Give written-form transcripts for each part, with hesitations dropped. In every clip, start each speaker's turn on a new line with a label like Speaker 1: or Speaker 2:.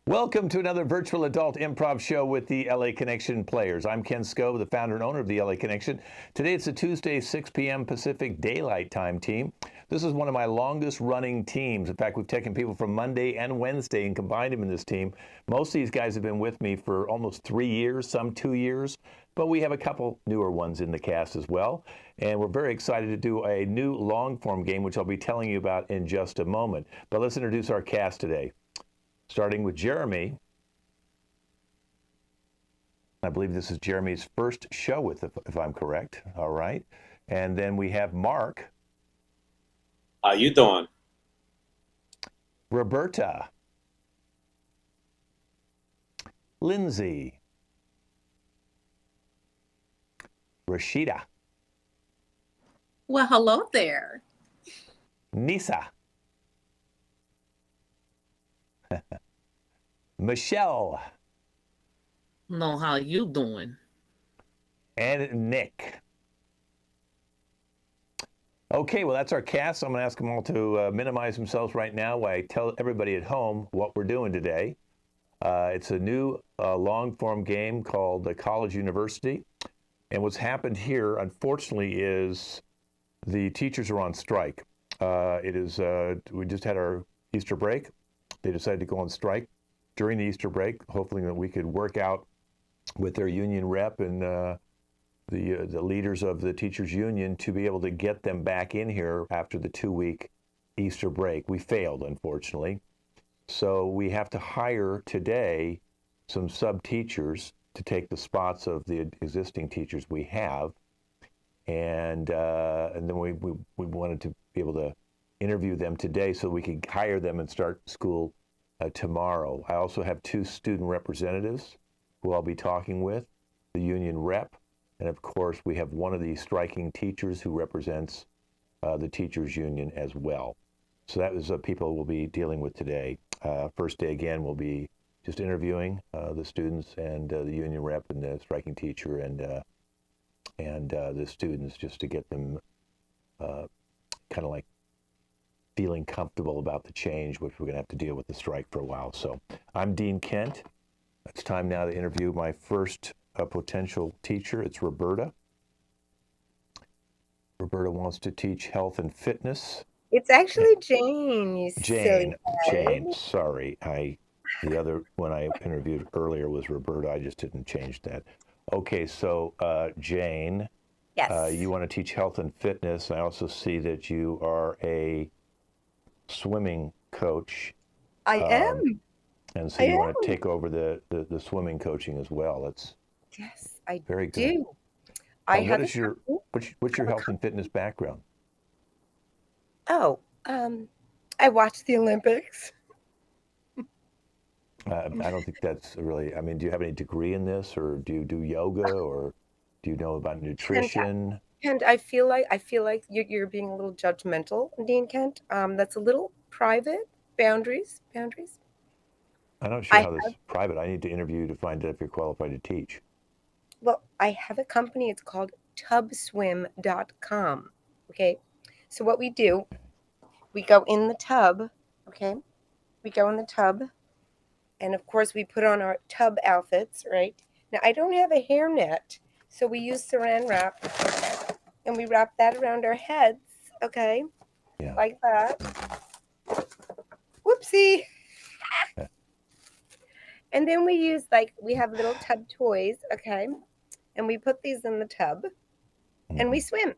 Speaker 1: Welcome to another virtual adult improv show with the LA Connection players. I'm Ken Scove, the founder and owner of the LA Connection. Today it's a Tuesday, 6 p.m. Pacific Daylight Time team. This is one of my longest running teams. In fact, we've taken people from Monday and Wednesday and combined them in this team. Most of these guys have been with me for almost 3 years, some 2 years, but we have a couple newer ones in the cast as well. And we're very excited to do a new long form game, which I'll be telling you about in just a moment. But let's introduce our cast today. Starting with Jeremy. I believe this is Jeremy's first show with, if I'm correct. All right. And then we have Mark.
Speaker 2: How you doing?
Speaker 1: Roberta. Lindsay. Rashida.
Speaker 3: Well, hello there.
Speaker 1: Nisa. Michelle.
Speaker 3: Know how you doing?
Speaker 1: And Nick. Okay, well, that's our cast. I'm going to ask them all to minimize themselves right now while I tell everybody at home what we're doing today. It's a new long-form game called the College University. And what's happened here, unfortunately, is the teachers are on strike. We just had our Easter break. They decided to go on strike during the Easter break, hopefully that we could work out with their union rep and the leaders of the teachers union to be able to get them back in here after the 2-week Easter break. We failed, unfortunately. So we have to hire today some sub-teachers to take the spots of the existing teachers we have. And then we wanted to be able to interview them today so we could hire them and start school tomorrow. I also have 2 student representatives who I'll be talking with, the union rep, and of course we have one of the striking teachers who represents the teachers union as well. So that is people we'll be dealing with today. First day again we'll be just interviewing the students and the union rep and the striking teacher and the students just to get them kind of like feeling comfortable about the change, which we're going to have to deal with the strike for a while. So I'm Dean Kent. It's time now to interview my first potential teacher. It's Roberta. Roberta wants to teach health and fitness.
Speaker 4: It's actually Jane, you silly guy.
Speaker 1: Jane, sorry. The other one I interviewed earlier was Roberta. I just didn't change that. Okay, so Jane,
Speaker 4: Yes.
Speaker 1: you want to teach health and fitness. I also see that you are a swimming coach.
Speaker 4: I am.
Speaker 1: And so you want to take over the swimming coaching as well. That's
Speaker 4: Yes, I
Speaker 1: very good.
Speaker 4: do. I have
Speaker 1: what's your health and fitness background?
Speaker 4: Oh, I watched the Olympics.
Speaker 1: I don't think that's really, I mean, do you have any degree in this, or do you do yoga, or do you know about nutrition?
Speaker 4: And I feel like you're being a little judgmental, Dean Kent. That's a little private. Boundaries.
Speaker 1: I'm not sure how this is private. I need to interview you to find out if you're qualified to teach.
Speaker 4: Well, I have a company. It's called tubswim.com. Okay. So what we do, we go in the tub. Okay. We go in the tub. And of course, we put on our tub outfits, right? Now, I don't have a hairnet, so we use saran wrap. And we wrap that around our heads, okay?
Speaker 1: Yeah.
Speaker 4: Like that. Whoopsie. And then we use, we have little tub toys, okay? And we put these in the tub, and we swim.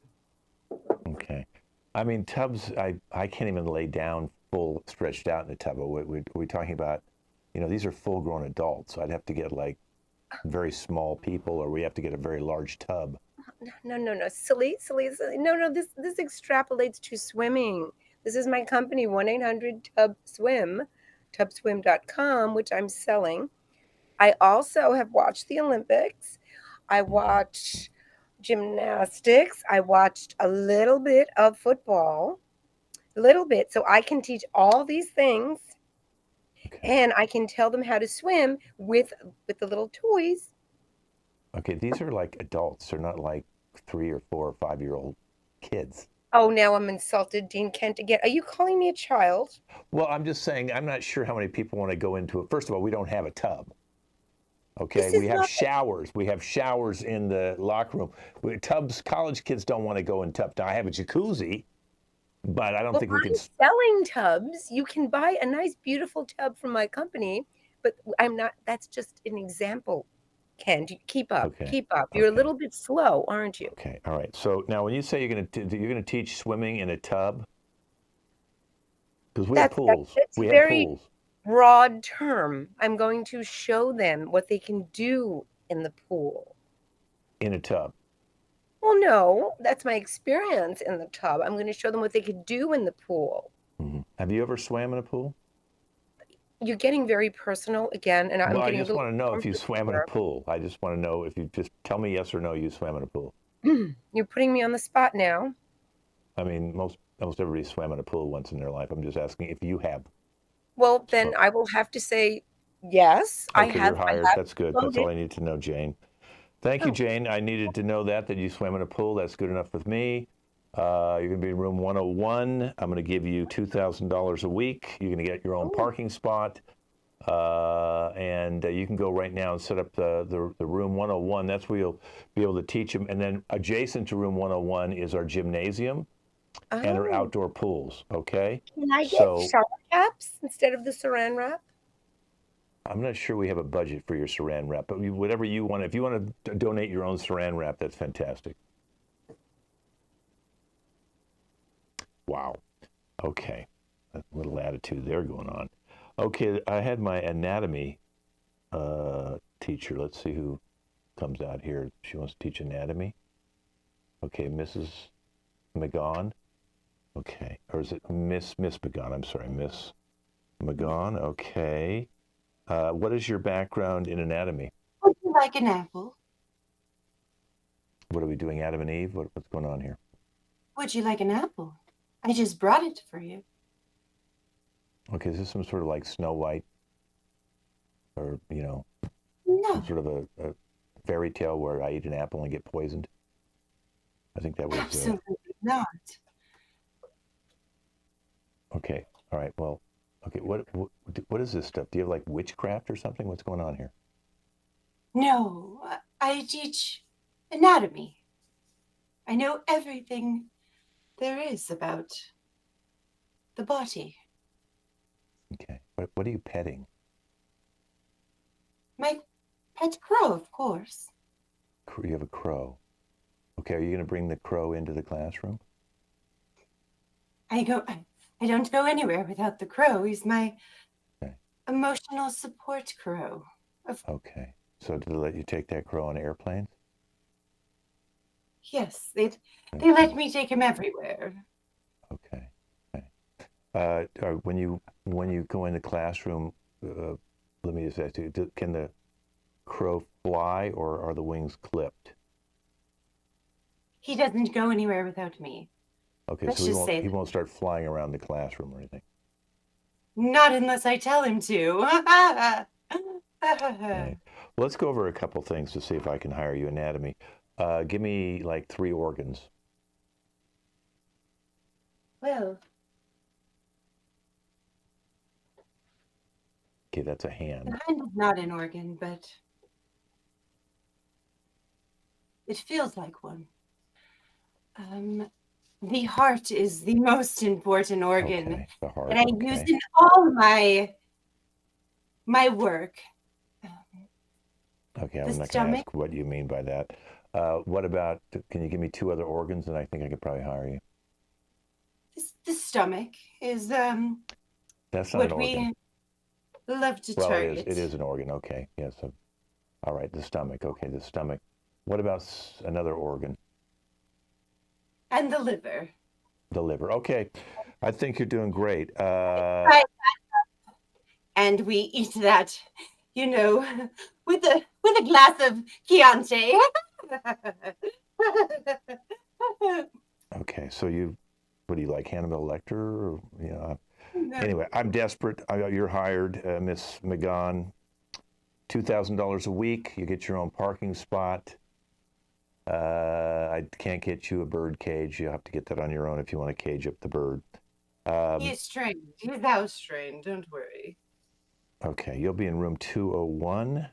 Speaker 1: Okay. I mean, tubs, I can't even lay down full stretched out in a tub. Are we talking about, these are full-grown adults, so I'd have to get, very small people, or we have to get a very large tub.
Speaker 4: No. Silly. No, this extrapolates to swimming. This is my company, 1-800-TUB-SWIM, tubswim.com, which I'm selling. I also have watched the Olympics. I watched gymnastics. I watched a little bit of football, so I can teach all these things. Okay. And I can tell them how to swim with the little toys.
Speaker 1: Okay, these are like adults. They're not like 3 or 4 or 5-year-old kids.
Speaker 4: Oh, now I'm insulted, Dean Kent again. Are you calling me a child?
Speaker 1: Well, I'm just saying, I'm not sure how many people want to go into it. First of all, we don't have a tub. Okay,
Speaker 4: This
Speaker 1: we
Speaker 4: is
Speaker 1: have
Speaker 4: not.
Speaker 1: showers. We have showers in the locker room. Tubs, college kids don't want to go in tub. Now, I have a jacuzzi, but I don't
Speaker 4: Well,
Speaker 1: think we can.
Speaker 4: I'm selling tubs. You can buy a nice, beautiful tub from my company, but I'm not. That's just an example, Ken. Keep up.
Speaker 1: Okay,
Speaker 4: Keep up. You're a
Speaker 1: okay,
Speaker 4: little bit slow, aren't you?
Speaker 1: okay. All right. So now, when you say you're gonna teach swimming in a tub, because we have pools.
Speaker 4: That's a
Speaker 1: We have
Speaker 4: very
Speaker 1: pools
Speaker 4: broad term. I'm going to show them what they can do in the pool.
Speaker 1: in a tub.
Speaker 4: Well, no, that's my experience in the tub. I'm going to show them what they could do in the pool.
Speaker 1: Have you ever swam in a pool?
Speaker 4: You're getting very personal again, and I'm
Speaker 1: Well, I
Speaker 4: getting a
Speaker 1: just
Speaker 4: little
Speaker 1: want to know if you
Speaker 4: uncomfortable
Speaker 1: swam in a
Speaker 4: here.
Speaker 1: pool. I just want to know if you just tell me yes or no you swam in a pool.
Speaker 4: You're putting me on the spot now.
Speaker 1: I mean, most everybody swam in a pool once in their life. I'm just asking if you have.
Speaker 4: Well, then
Speaker 1: So,
Speaker 4: I will have to say yes.
Speaker 1: okay, you're
Speaker 4: I
Speaker 1: hired.
Speaker 4: have
Speaker 1: That's good. That's
Speaker 4: floated.
Speaker 1: all I need to know, Jane. Thank you,
Speaker 4: Oh,
Speaker 1: Jane. I needed to know that you swam in a pool. That's good enough with me. You're going to be in room 101. I'm going to give you $2,000 a week. You're going to get your own
Speaker 4: oh,
Speaker 1: parking spot. And you can go right now and set up the room 101. That's where you'll be able to teach them. And then adjacent to room 101 is our gymnasium and our
Speaker 4: oh.
Speaker 1: outdoor pools. Okay.
Speaker 4: Can I get
Speaker 1: So
Speaker 4: shower caps instead of the saran wrap?
Speaker 1: I'm not sure we have a budget for your saran wrap, but whatever you want. If you want to donate your own saran wrap, that's fantastic. Wow. Okay. A little attitude there going on. Okay, I had my anatomy teacher. Let's see who comes out here. She wants to teach anatomy. Okay, Mrs. McGon. Okay, or is it Miss McGon? I'm sorry, Miss McGon. Okay. What is your background in anatomy?
Speaker 5: Would you like an apple?
Speaker 1: What are we doing, Adam and Eve? What's going on here?
Speaker 5: Would you like an apple? I just brought it for you.
Speaker 1: Okay, is this some sort of like Snow White, or
Speaker 5: No,
Speaker 1: some sort of a fairy tale where I eat an apple and get poisoned? I think that was.
Speaker 5: absolutely not.
Speaker 1: Okay. All right. Well. Okay. What is this stuff? Do you have like witchcraft or something? What's going on here?
Speaker 5: No, I teach anatomy. I know everything there is about the body.
Speaker 1: Okay. What are you petting?
Speaker 5: My pet crow, of course.
Speaker 1: You have a crow. Okay. Are you going to bring the crow into the classroom?
Speaker 5: I don't go anywhere without the crow. He's my
Speaker 1: Okay.
Speaker 5: emotional support crow.
Speaker 1: Okay. So do they let you take that crow on airplanes?
Speaker 5: Yes, they let me take him everywhere.
Speaker 1: Okay. Okay. When you go in the classroom, let me just ask you: can the crow fly, or are the wings clipped?
Speaker 5: He doesn't go anywhere without me.
Speaker 1: Okay,
Speaker 5: Let's
Speaker 1: so
Speaker 5: just say
Speaker 1: he won't start flying around the classroom or anything.
Speaker 5: not unless I tell him to.
Speaker 1: Right. Let's go over a couple things to see if I can hire you anatomy. Give me like 3 organs.
Speaker 5: Well,
Speaker 1: Okay, that's a hand.
Speaker 5: the hand is not an organ, but it feels like one. The heart is the most important organ
Speaker 1: Okay, the heart.
Speaker 5: that I
Speaker 1: Okay.
Speaker 5: use in all my work.
Speaker 1: Okay, I'm
Speaker 5: the
Speaker 1: not going to
Speaker 5: stomach.
Speaker 1: ask what you mean by that. What about, can you give me 2 other organs, and I think I could probably hire you?
Speaker 5: The stomach is
Speaker 1: That's not
Speaker 5: what
Speaker 1: an
Speaker 5: we
Speaker 1: organ.
Speaker 5: love to
Speaker 1: Well,
Speaker 5: target.
Speaker 1: it is an organ. Okay, yes. All right, the stomach. Okay, the stomach. What about another organ?
Speaker 5: And the liver.
Speaker 1: The liver. Okay, I think you're doing great.
Speaker 5: Right. And we eat that, with a glass of Chianti.
Speaker 1: Okay, so what do you like, Hannibal Lecter? Or,
Speaker 5: No.
Speaker 1: Anyway, I'm desperate. You're hired, Miss McGon. $2,000 a week. You get your own parking spot. I can't get you a bird cage. You'll have to get that on your own if you want to cage up the bird.
Speaker 5: He's trained. He's house trained. Don't worry.
Speaker 1: Okay, you'll be in room 201.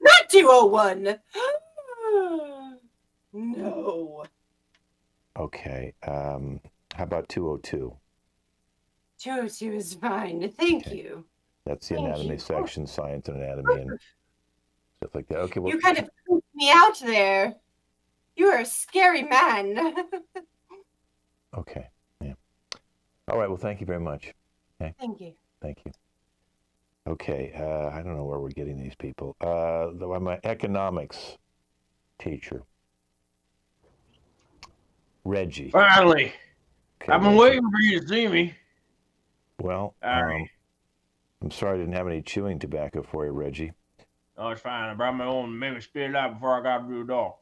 Speaker 5: Not 201. No.
Speaker 1: Okay, how about 202?
Speaker 5: 202 is fine. Thank
Speaker 1: Okay.
Speaker 5: you.
Speaker 1: That's the
Speaker 5: Thank
Speaker 1: anatomy
Speaker 5: you.
Speaker 1: section, science and anatomy and stuff like that. Okay, well,
Speaker 5: You kind of freaked me out there. You are a scary man.
Speaker 1: okay, yeah. All right, well, thank you very much. Okay,
Speaker 5: Thank you.
Speaker 1: thank you. Okay, I don't know where we're getting these people. I'm an economics teacher. Reggie.
Speaker 6: Finally.
Speaker 1: Okay,
Speaker 6: I've been
Speaker 1: Reggie.
Speaker 6: waiting for you to see me.
Speaker 1: Well,
Speaker 6: All right.
Speaker 1: I'm sorry I didn't have any chewing tobacco for you, Reggie.
Speaker 6: Oh, it's fine. I brought my own and made me spit it out before I got through the door.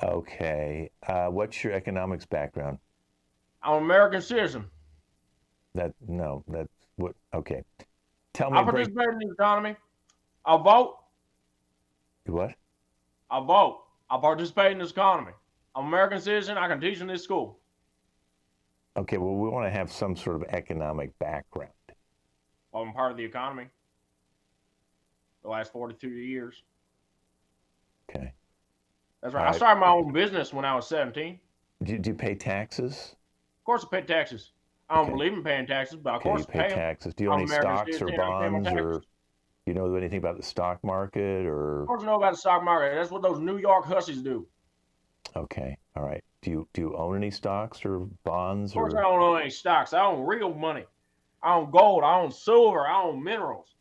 Speaker 1: Okay, what's your economics background?
Speaker 6: I'm an American citizen.
Speaker 1: That's what, okay. Tell me,
Speaker 6: I participate in the economy. I vote.
Speaker 1: what?
Speaker 6: I vote. I participate in this economy. I'm an American citizen. I can teach in this school.
Speaker 1: Okay, well, we want to have some sort of economic background.
Speaker 6: I'm part of the economy. The last 42 years.
Speaker 1: Okay.
Speaker 6: That's right.
Speaker 1: All
Speaker 6: I
Speaker 1: right.
Speaker 6: started my own business when I was 17.
Speaker 1: Do you pay taxes?
Speaker 6: Of course, I pay taxes. I don't
Speaker 1: Okay.
Speaker 6: believe in paying taxes, but of
Speaker 1: Okay,
Speaker 6: course
Speaker 1: you
Speaker 6: I
Speaker 1: pay
Speaker 6: pay them.
Speaker 1: taxes. Do you own
Speaker 6: I'm
Speaker 1: any
Speaker 6: American
Speaker 1: stocks or
Speaker 6: citizen. I pay my
Speaker 1: bonds, or
Speaker 6: taxes.
Speaker 1: you know anything about the stock market, or?
Speaker 6: Of course, I know about the stock market. That's what those New York hussies do.
Speaker 1: Okay, all right. Do you own any stocks or bonds,
Speaker 6: Of course,
Speaker 1: or?
Speaker 6: I don't own any stocks. I own real money. I own gold. I own silver. I own minerals.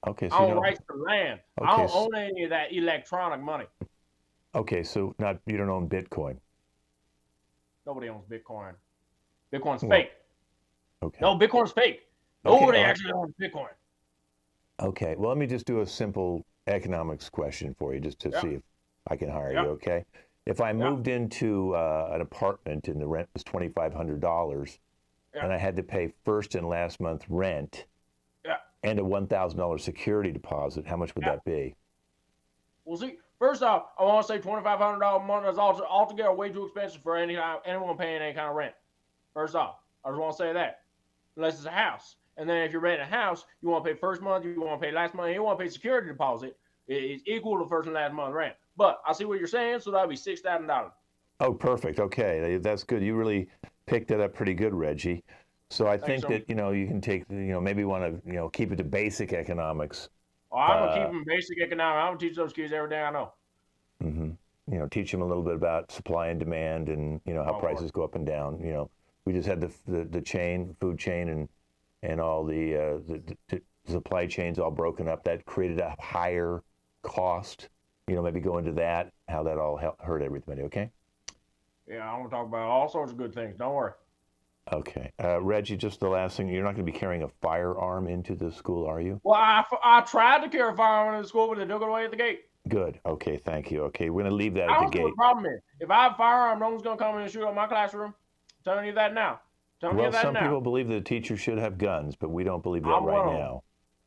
Speaker 1: Okay, so
Speaker 6: I
Speaker 1: you
Speaker 6: own
Speaker 1: don't.
Speaker 6: rights to land. I
Speaker 1: Okay,
Speaker 6: don't own any of that electronic money.
Speaker 1: okay, so you don't own Bitcoin.
Speaker 6: Nobody owns Bitcoin. Bitcoin's
Speaker 1: Well,
Speaker 6: fake.
Speaker 1: Okay.
Speaker 6: No, Bitcoin's fake.
Speaker 1: Okay,
Speaker 6: Nobody
Speaker 1: all right.
Speaker 6: actually owns Bitcoin.
Speaker 1: Okay, well, let me just do a simple economics question for you, just to
Speaker 6: Yeah.
Speaker 1: see if I can hire
Speaker 6: Yeah.
Speaker 1: you. Okay. If I
Speaker 6: Yeah.
Speaker 1: moved into an apartment and the rent was $2,500,
Speaker 6: Yeah.
Speaker 1: and I had to pay first and last month rent
Speaker 6: Yeah.
Speaker 1: and a $1,000 security deposit, how much would
Speaker 6: Yeah.
Speaker 1: that be?
Speaker 6: Well, see, first off, I want to say $2,500 a month is altogether way too expensive for anyone paying any kind of rent. First off, I just want to say that. Unless it's a house. And then if you're renting a house, you want to pay first month, you want to pay last month, you want to pay security deposit. It's equal to first and last month rent. But I see what you're saying, so that'd be $6,000.
Speaker 1: Oh, perfect. Okay, that's good. You really picked that up pretty good, Reggie. So I think
Speaker 6: so
Speaker 1: that you can take maybe want to keep it to basic economics.
Speaker 6: Oh, I'm gonna keep them basic economics. I'm gonna teach those kids everything I know.
Speaker 1: Mm-hmm. Teach them a little bit about supply and demand, and how prices go up and down. We just had the chain, food chain, and all the supply chains all broken up. That created a higher cost. Maybe go into that, how that all hurt everybody. Okay.
Speaker 6: Yeah, I'm gonna talk about all sorts of good things. Don't worry.
Speaker 1: Okay, Reggie. Just the last thing. You're not going to be carrying a firearm into the school, are you?
Speaker 6: Well, I tried to carry a firearm into the school, but they took it away at the gate.
Speaker 1: Good. Okay. Thank you. Okay, we're going to leave that
Speaker 6: I
Speaker 1: at the
Speaker 6: don't see what
Speaker 1: gate.
Speaker 6: the problem is. If I have a firearm, no one's gonna come in and shoot up my classroom. I'm telling you that now. Telling you
Speaker 1: Well,
Speaker 6: that
Speaker 1: some
Speaker 6: now.
Speaker 1: people believe that teachers should have guns, but we don't believe that
Speaker 6: I'm one
Speaker 1: right
Speaker 6: of them.
Speaker 1: now.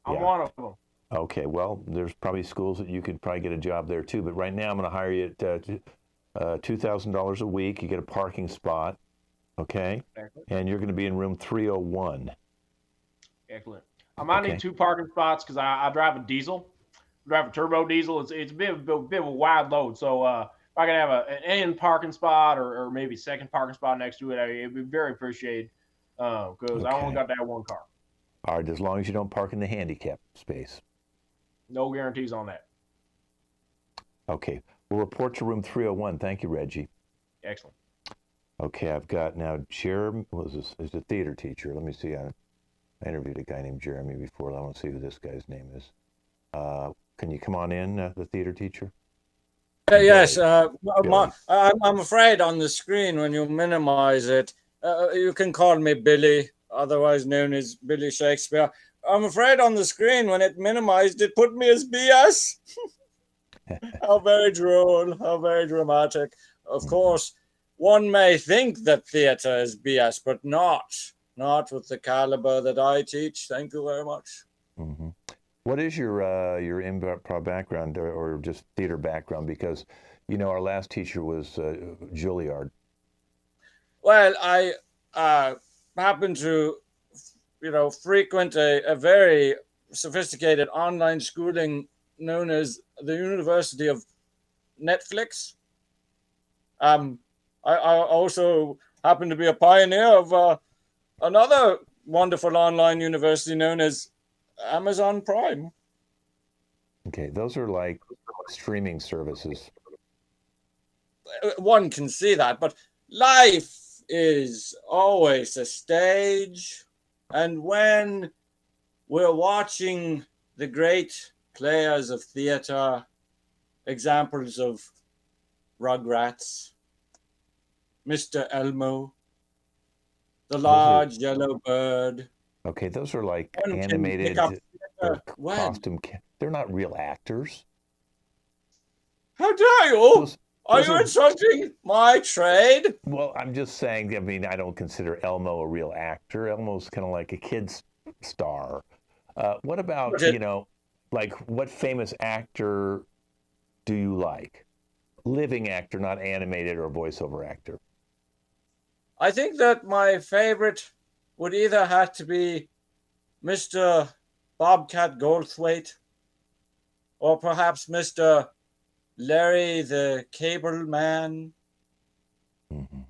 Speaker 6: I'm
Speaker 1: Yeah.
Speaker 6: one of them.
Speaker 1: Okay, well, there's probably schools that you could probably get a job there too, but right now I'm going to hire you at $2,000 a week. You get a parking spot, okay?
Speaker 6: Excellent.
Speaker 1: And you're going to be in room 301.
Speaker 6: Excellent. I might
Speaker 1: Okay.
Speaker 6: need 2 parking spots because I drive a diesel. I drive a turbo diesel. It's a bit of a wide load. So if I could have an end parking spot or maybe second parking spot next to it, it'd be very appreciated because I only
Speaker 1: Okay.
Speaker 6: got that one car.
Speaker 1: All right, as long as you don't park in the handicap space.
Speaker 6: No guarantees on that.
Speaker 1: Okay, we'll report to room 301. Thank you, Reggie.
Speaker 6: Excellent.
Speaker 1: Okay, I've got now Jeremy, is a theater teacher. Let me see. I interviewed a guy named Jeremy before. I want to see who this guy's name is. Can you come on in, the theater teacher?
Speaker 7: Yes,
Speaker 1: Billy.
Speaker 7: I'm afraid on the screen when you minimize it, you can call me Billy, otherwise known as Billy Shakespeare. I'm afraid on the screen when it minimized, it put me as BS. How very droll, how very dramatic. Of course, one may think that theater is BS, but not with the caliber that I teach. Thank you very much.
Speaker 1: Mm-hmm. What is your improv background or just theater background? Because You know, our last teacher was Juilliard.
Speaker 7: Well, I happen to, frequent a very sophisticated online schooling known as the University of Netflix. I also happen to be a pioneer of another wonderful online university known as Amazon Prime.
Speaker 1: Okay, those are like streaming services.
Speaker 7: One can see that, but life is always a stage. And when we're watching the great players of theater, examples of Rugrats, Mr. Elmo, the large yellow bird.
Speaker 1: Okay, those are like
Speaker 7: One can
Speaker 1: animated
Speaker 7: pick up
Speaker 1: or
Speaker 7: when?
Speaker 1: costume. They're not real actors.
Speaker 7: How dare you?
Speaker 1: Those
Speaker 7: Are you
Speaker 1: are-
Speaker 7: insulting my trade?
Speaker 1: Well, I'm just saying, I mean, I don't consider Elmo a real actor. Elmo's kind of like a kid's star. What about,
Speaker 7: Okay.
Speaker 1: you know, like what famous actor do you like? Living actor, not animated or voiceover actor.
Speaker 7: I think that my favorite would either have to be Mr. Bobcat Goldthwait or perhaps Mr. Larry the Cable Man.
Speaker 1: Mm-hmm.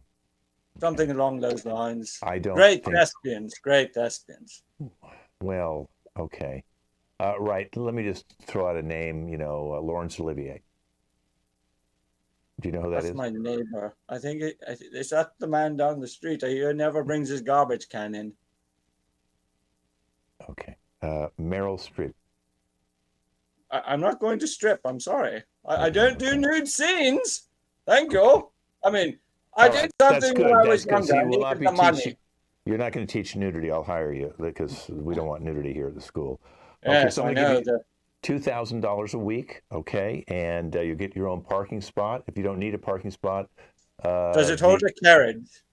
Speaker 7: Something along those lines.
Speaker 1: I don't
Speaker 7: Great
Speaker 1: think...
Speaker 7: thespians, great thespians.
Speaker 1: Well, okay. Right, let me just throw out a name, you know, Laurence Olivier. Do you know who that
Speaker 7: That's
Speaker 1: is?
Speaker 7: my neighbor. I think is that the man down the street. He never brings his garbage can in.
Speaker 1: Okay. Meryl Streep.
Speaker 7: I'm not going to strip. I'm sorry. I don't do nude scenes. Thank you. I mean, I did something when I was younger. I needed the money.
Speaker 1: You're not going to teach nudity. I'll hire you because we don't want nudity here at the school. Okay,
Speaker 7: Yes,
Speaker 1: so I'm
Speaker 7: I
Speaker 1: going to
Speaker 7: know.
Speaker 1: give you $2,000 a week, okay? And you get your own parking spot. If you don't need a parking spot...
Speaker 7: Does it hold a carriage?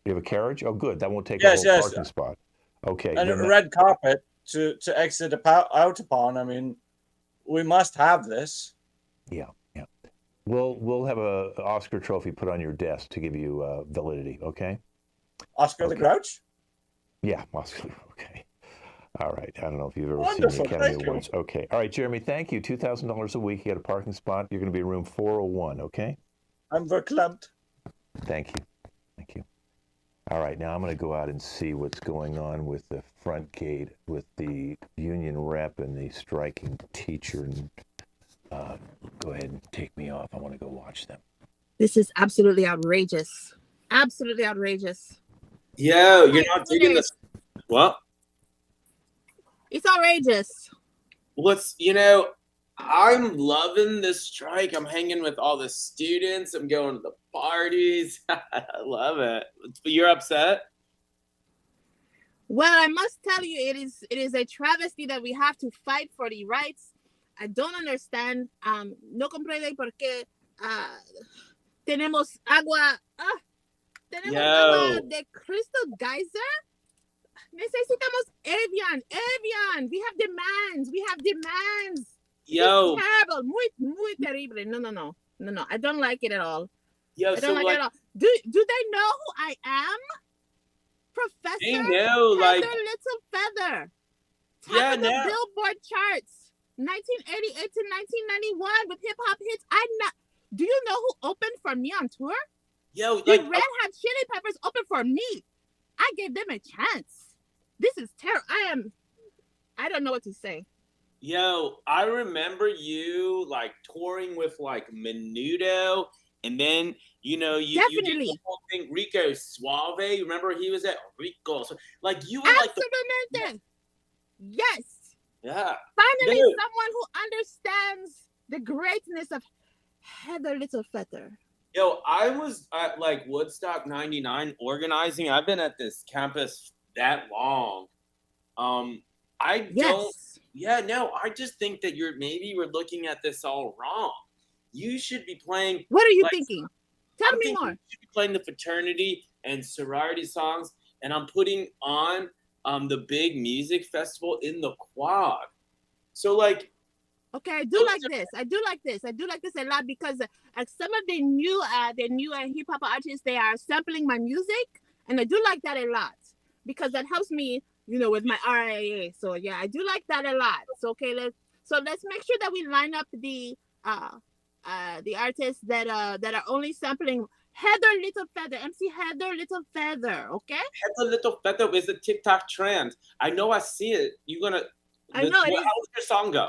Speaker 1: You have a carriage? Oh, good. That won't take a whole parking spot. Okay.
Speaker 7: And a red carpet to exit out upon. I mean, we must have this.
Speaker 1: Yeah, yeah. We'll have a Oscar trophy put on your desk to give you validity, okay?
Speaker 7: Oscar the Grouch?
Speaker 1: Yeah, Oscar. Okay. All right. I don't know if you've ever
Speaker 7: Wonderful,
Speaker 1: seen the Academy
Speaker 7: thank
Speaker 1: Awards.
Speaker 7: you.
Speaker 1: Okay. All right, Jeremy, thank you. $2,000 a week. You got a parking spot. You're going to be in room 401, okay?
Speaker 7: I'm verklempt.
Speaker 1: Thank you. Thank you. All right, now I'm going to go out and see what's going on with the front gate with the union rep and the striking teacher. And, go ahead and take me off. I want to go watch them.
Speaker 8: This is absolutely outrageous. Absolutely outrageous.
Speaker 2: Yo, you're not digging this. What?
Speaker 8: It's outrageous.
Speaker 2: I'm loving this strike. I'm hanging with all the students. I'm going to the parties. I love it. You're upset?
Speaker 8: Well, I must tell you, it is a travesty that we have to fight for the rights. I don't understand. No comprende por qué tenemos agua. Tenemos agua de Crystal Geyser. Necesitamos Evian. We have demands.
Speaker 2: Yo.
Speaker 8: It's terrible. Muy terrible. No. I don't like it at all.
Speaker 2: Yo,
Speaker 8: I don't like it at all. Do they know who I am? Professor
Speaker 2: they know,
Speaker 8: Heather Little Feather. Top of the
Speaker 2: no.
Speaker 8: Billboard charts. 1988 to 1991 with hip hop hits. Do you know who opened for me on tour?
Speaker 2: Yo,
Speaker 8: the Red Hot Chili Peppers opened for me. I gave them a chance. This is terrible. I don't know what to say.
Speaker 2: Yo, I remember you like touring with like Menudo, and then you did the whole thing. Rico Suave, remember he was at Rico, so like you were
Speaker 8: Absolutamente. Yes.
Speaker 2: Yeah.
Speaker 8: Finally, someone who understands the greatness of Heather Little Feather.
Speaker 2: Yo, I was at like Woodstock 99 organizing. I've been at this campus that long. I just think that we're looking at this all wrong. You should be playing.
Speaker 8: What are you thinking? Tell me more.
Speaker 2: You should be playing the fraternity and sorority songs, and I'm putting on the big music festival in the quad. So like,
Speaker 8: Okay, I do like this. I do like this. I do like this a lot because some of the new hip hop artists, they are sampling my music, and I do like that a lot because that helps me, with my RIA. So yeah, I do like that a lot. So okay, let's make sure that we line up the artists that are only sampling Heather Little Feather, MC Heather Little Feather. Okay.
Speaker 2: Heather Little Feather is a TikTok trend. I know. I see it. You're gonna.
Speaker 8: I know it is.
Speaker 2: How does your song go?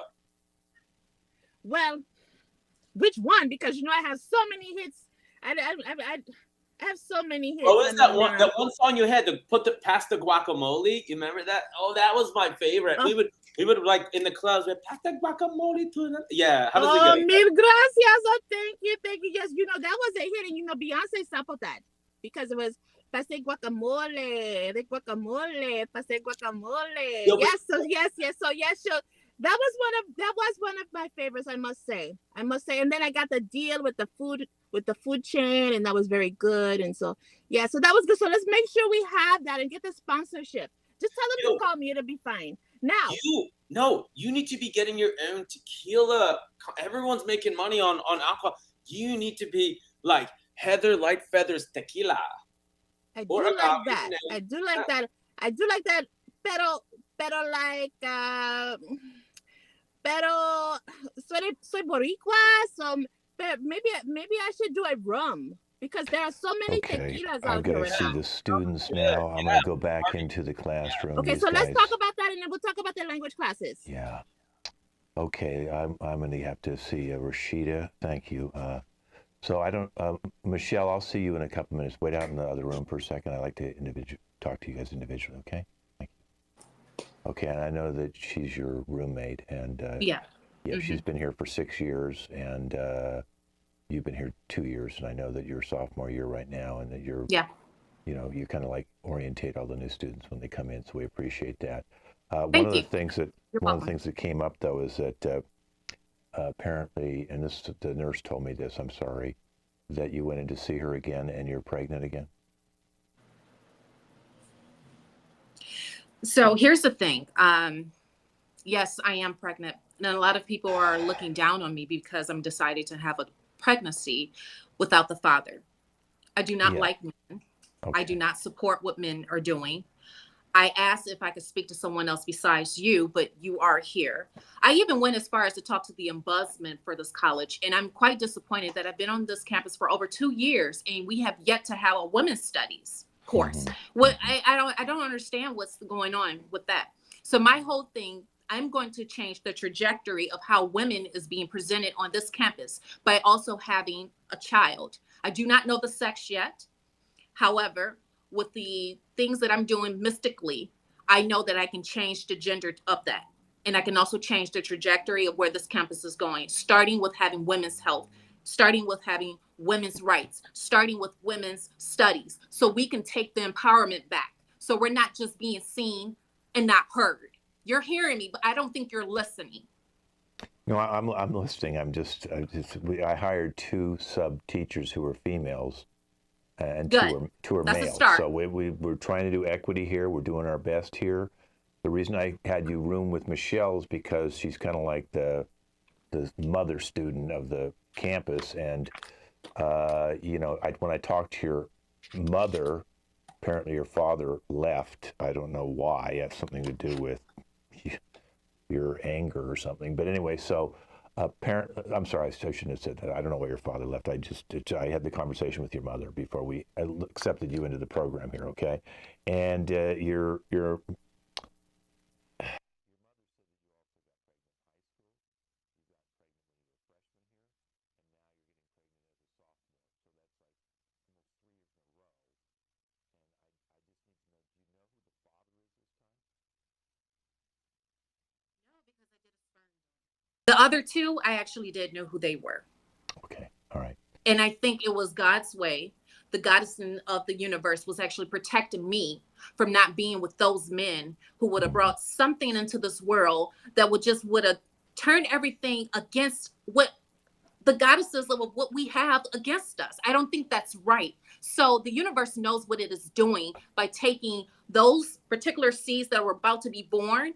Speaker 8: Well, which one? Because I have so many hits. I have so many hits.
Speaker 2: What was that one? That one song you had to pass the guacamole. You remember that? Oh, that was my favorite. Oh. We would like in the clubs. We pass the guacamole to another. Yeah. How does it go?
Speaker 8: Mil gracias. Oh, thank you. Yes, that was a hit, and Beyonce sampled that because it was pass the guacamole, pass the guacamole. Yo, yes. So yes. So yes. So that was one of my favorites. I must say. And then I got the deal with the food chain, and that was very good. And so yeah, so that was good. So let's make sure we have that and get the sponsorship. Just tell them to call me; it'll be fine. Now,
Speaker 2: you need to be getting your own tequila. Everyone's making money on alcohol. You need to be like Heather Light Feathers Tequila.
Speaker 8: I do like that. I do like that. Pero soy boricua, so maybe I should do a rum because there are so many tequilas out there.
Speaker 1: I've got to see the students now. I'm going to go back into the classroom.
Speaker 8: Okay, so let's talk about that, and then we'll talk about the language classes.
Speaker 1: Yeah. Okay, I'm going to have to see Rashida. Thank you. So I don't, Michelle, I'll see you in a couple minutes. Wait out in the other room for a second. I'd like to talk to you guys individually, okay? Thank you. Okay, and I know that she's your roommate, and yeah, she's been here for 6 years, and you've been here 2 years, and I know that you're sophomore year right now, and that you're, you kind of like orientate all the new students when they come in, so we appreciate that. One of the things that came up though is that apparently, and the nurse told me this, I'm sorry, that you went in to see her again and you're pregnant again.
Speaker 9: So here's the thing. Yes, I am pregnant. And a lot of people are looking down on me because I'm deciding to have a pregnancy without the father. I do not like men. Okay. I do not support what men are doing. I asked if I could speak to someone else besides you, but you are here. I even went as far as to talk to the ombudsman for this college, and I'm quite disappointed that I've been on this campus for over 2 years, and we have yet to have a women's studies course. What I don't understand what's going on with that. So my whole thing, I'm going to change the trajectory of how women is being presented on this campus by also having a child. I do not know the sex yet. However, with the things that I'm doing mystically, I know that I can change the gender of that. And I can also change the trajectory of where this campus is going, starting with having women's health, starting with having women's rights, starting with women's studies, so we can take the empowerment back. So we're not just being seen and not heard. You're hearing me, but I don't think you're listening.
Speaker 1: No, I'm listening. I hired 2 sub teachers who were females. And two are males. So we're trying to do equity here. We're doing our best here. The reason I had you room with Michelle is because she's kind of like the mother student of the campus. And, when I talked to your mother, apparently your father left. I don't know why. It has something to do with your anger or something. But anyway, so... I'm sorry, I shouldn't have said that. I don't know why your father left. I had the conversation with your mother before we accepted you into the program here, okay? And your
Speaker 9: The other 2, I actually did know who they were.
Speaker 1: Okay, all right.
Speaker 9: And I think it was God's way. The goddess of the universe was actually protecting me from not being with those men who would have brought something into this world that would have turned everything against what the goddesses of what we have against us. I don't think that's right. So the universe knows what it is doing by taking those particular seeds that were about to be born.